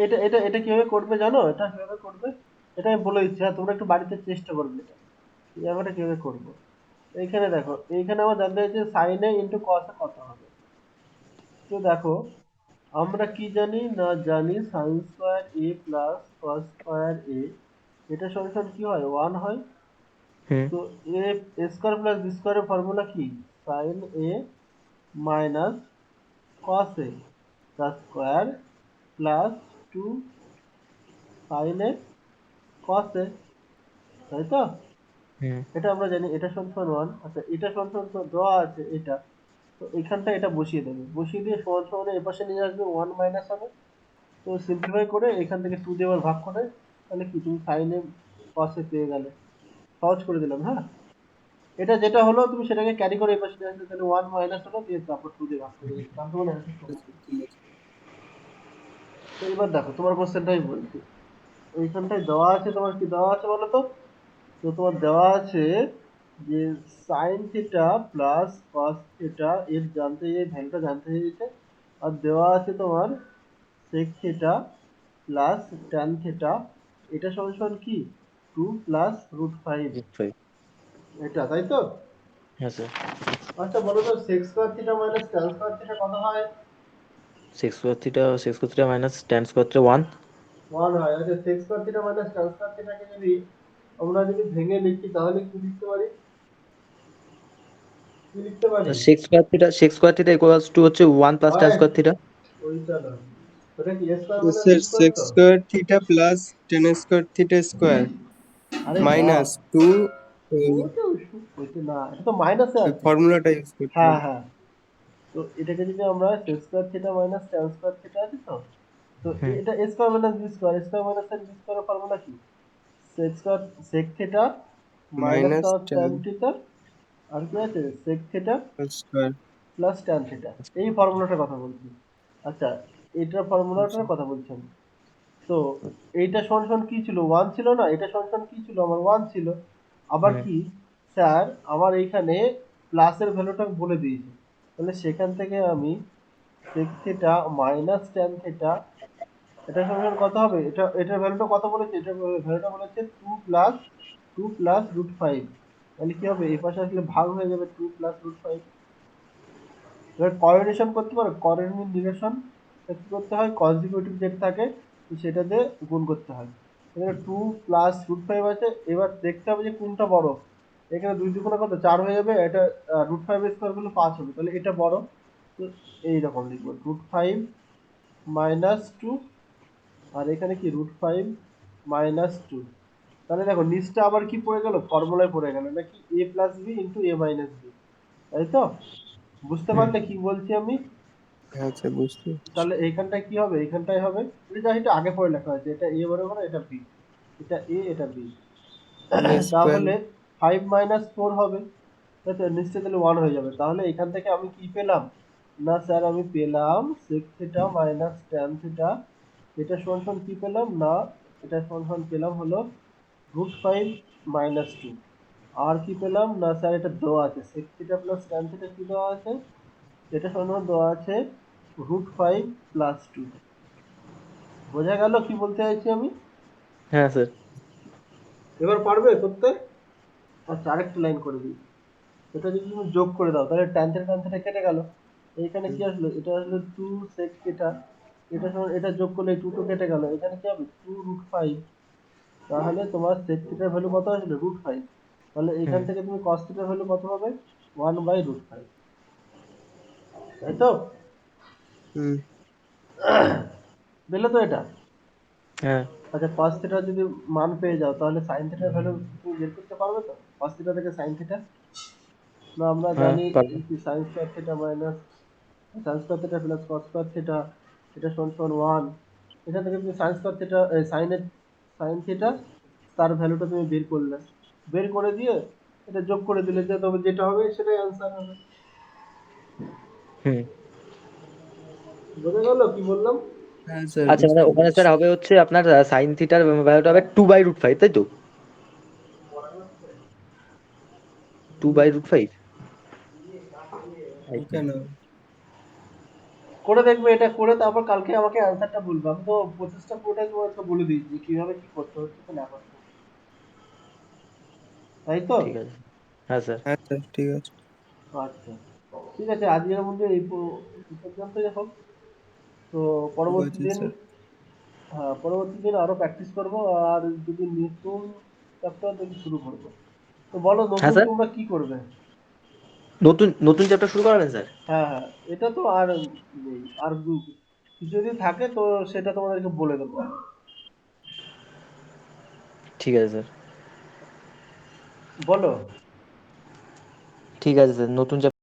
এটা এটা এটা কিভাবে করবে জানো? এটা কিভাবে করবে এটা আমি বলে দিচ্ছি, হ্যাঁ, তোমরা একটু বাড়িতে চেষ্টা করবে। এটা এই অঙ্কটা কিভাবে করবো, এইখানে দেখো, এইখানে আমার জানতে চাইছে সাইন এ ইন্টু কস এ কত হবে। তো দেখো, আমরা কি জানি না, জানি সাইন স্কোয়ার এ প্লাস কস স্কোয়ার এ, এটা সলিউশন কি হয়, 1 হয়। হুম তো এ স্কোয়ার প্লাস বি স্কোয়ারের ফর্মুলা কি, সাইন এ মাইনাস কস এ তার স্কোয়ার প্লাস 2 সাইন এ কস এ, তাই তো? হুম এটা আমরা জানি, এটা সমান 1। আচ্ছা, এটা সমান তো দেওয়া আছে এটা, তো এখানটা এটা বসিয়ে দেবে, বসিয়ে দিয়ে সমান সমান এর পাশে নিয়ে আসবে, 1 মাইনাস হবে। তো সিম্পলিফাই করে এখান থেকে 2 দিয়ে আবার ভাগ করে, তাহলে কি তুমি সাইন এ কস এ পেয়ে গেলে। সহজ করে দিলাম, হ্যাঁ। এটা যেটা হলো তুমি সেটাকে ক্যারি করে এই পাশে নিয়ে আসলে, তাহলে 1 মাইনাস হলো, দিয়ে তারপর 2 দিয়ে ভাগ করে দিলে, তারপর মানে answer চলে আসবে। ঠিক আছে। তো এবার দেখো তোমার কোশ্চেনটাই বলছি, ওইখানটায় দেওয়া আছে, তোমার কি দেওয়া আছে বলো তো? তো তোমার দেওয়া আছে যে sign theta plus cos theta এর জানতে, এই ভ্যালুটা জানতে চেয়েছে। আর দেওয়া আছে তোমার sec theta plus tan theta, এটা সমান কি, 2 + √5। এটা তাই তো? হ্যাঁ স্যার। আচ্ছা বলো তো, sec square theta minus tan square theta কত হয়? Sec square theta minus tan square theta 1। 1 হয়। আচ্ছা, sec square theta minus tan square থিটাকে যদি আমরা যদি ভেঙে লিখি, তাহলে কি লিখতে পারি, কি লিখতে পারি? Sex square theta equals two হচ্ছে 1 + ট্যান হয়, স্কোয়ার থিটা। ওইটা না, ওটা কি এ স্কোয়ার তো minus sir b square sec তো? Square theta plus tan square theta square আরে মাইনাস টু, ওইটা ওইটা না, এটা তো মাইনাসে ওই আছে। ফর্মুলাটা ইউজ করতে হ্যাঁ হবে। হ্যাঁ, তো এটাকে যদি আমরা sec square theta minus tan square theta আছে তো, তো হুম এটা a square minus b square, square minus b স্কোয়ারের ফর্মুলা কি, sec square sec theta minus minus tan tan theta, আর কি আছে sec theta square. Plus tan theta, এই ফর্মুলাটার কথা বলছি। আচ্ছা, এইটার ফর্মুলাটার কথা বলছি আমি। তো এইটা সমান সমান কি ছিল, 1 ছিল না, এটা সমান সমান কি ছিল আমার, 1 ছিল। আবার হুম কি, স্যার আমার এইখানে প্লাসের ভ্যালুটা বলে দিয়েছে, তাহলে সেখান থেকে আমি sec theta minus tan theta, এটা সমান সমান কত হবে, এটা এটার ভ্যালুটা কত বলেছে, এটার ভ্যালুটা বলেছে 2 + √5। তাহলে কি হবে, এই পাশে আসলে ভাগ হয়ে যাবে 2 + √5। এবার কোঅর্ডিনেশন করতে পারো, কোঅর্ডিনেশন কি করতে হয়, কনজিকিউটিভ যেটা থাকে তো সেটা দিয়ে গুণ করতে হয়। এখানে 2 + √5 আছে, এবার দেখতে হবে যে কোনটা বড়। এখানে 2 দুগুণে কত, 4 হয়ে যাবে, এটা √5 স্কোয়ার করলে 5 হবে, তাহলে এটা বড়। তো এইরকম লিখবো, √5 - 2, আর এখানে কি √5 - 2। তাহলে দেখো নিচটা আবার কি পড়ে গেল, ফর্মুলায় পড়ে গেল নাকি, a + b × a - b, তাই তো? বুঝতে হুম পারলে কি বলছি আমি? হ্যাঁ স্যার, বুঝতে পারছি। তাহলে এইখানটায় কি হবে, এইখানটায় হবে, এটা আগে পরে লেখা হয়েছে, এটা এ বরাবর, এটা বি, এটা এ এটা বি। তাহলে স্কোয়ার তাহলে 5 - 4 হবে, তাই তো? নিশ্চয়ই তাহলে 1 হয়ে যাবে। তাহলে এখান থেকে আমি কি পেলাম, না স্যার আমি পেলাম sec theta minus tan theta, এটা সমান সমান কি পেলাম না, এটা সমান সমান পেলাম হলো √5 - 2। আর কি পেলাম না স্যার, এটা দেওয়া আছে sec theta plus tan theta, কি দেওয়া আছে, এটা সমান সমান দেওয়া আছে √5 + 2। বোঝা গেল কি বলতে চাইছি আমি? হ্যাঁ স্যার। এবার পারবে করতে? আচ্ছা, আরেকটা লাইন করে দিই, এটা যদি তুমি যোগ করে দাও, তাহলে ট্যান থিটা কেটে গেল, এইখানে কি আসলো, এটা আসলো 2 সেক থিটা, এটা সমান এটা যোগ করলে 2 2 কেটে গেল, এখানে কি হবে 2 √5। তাহলে তোমার সেক থিটার ভ্যালু কত আসলো, √5। তাহলে এখান হুম থেকে তুমি কস থিটার ভ্যালু কত হবে, 1/√5, তাই তো? হুম। পেলে তো এটা? হ্যাঁ আচ্ছা, cos থিটা যদি মান পেয়ে যাও, তাহলে sin থিটার ভ্যালু তুমি বের করতে পারবে তো, cos থিটা থেকে sin থিটা। না আমরা হ্যাঁ জানি পারবো। কি sin square theta minus sin square theta plus cos square theta, এটা সমান সমান 1। এখান থেকে তুমি sign square theta sine theta তার ভ্যালুটা তুমি বের করলে, বের করে দিয়ে এটা যোগ করে দিলে, যে তবে যেটা হবে সেটাই অ্যান্সার হবে। হুম। বোঝা গেল কি বললাম? হ্যাঁ স্যার, আচ্ছা, মানে বুঝতে ওখানে পারছি। স্যার হবে হচ্ছে আপনার সাইন থিটার ভ্যালুটা হবে 2/√5, তাই তো? 2/√5 আই থিঙ্ক। কেন? করে দেখবে, এটা করে তারপর কালকে আমাকে অ্যান্সারটা বলবে। আমি তো প্রসেসটা পুরোটাই তোমাকে বলে দিয়েছি যে কিভাবে কি করতে হচ্ছে কি না করতে হচ্ছে, তাই তো? ঠিক আছে। হ্যাঁ স্যার। হ্যাঁ স্যার, ঠিক আছে। আচ্ছা, ঠিক আছে, আজকের মধ্যে এই পর্যন্তই হোক। তো ঠিক পরবর্তী আছে দিন, স্যার। হ্যাঁ পরবর্তী দিন আরো প্র্যাকটিস করব, আর যদি নতুন চ্যাপ্টার দেখি শুরু করবো। তো বলো হ্যাঁ নতুন স্যার, তোমরা কি করবে? নতুন নতুন চ্যাপ্টার শুরু করাবেন স্যার? হ্যাঁ হ্যাঁ, এটা তো আর নেই, আর কিছু যদি থাকে তো সেটা তোমাদেরকে বলে দেবো। ঠিক আছে স্যার। বলো। ঠিক আছে স্যার, নতুন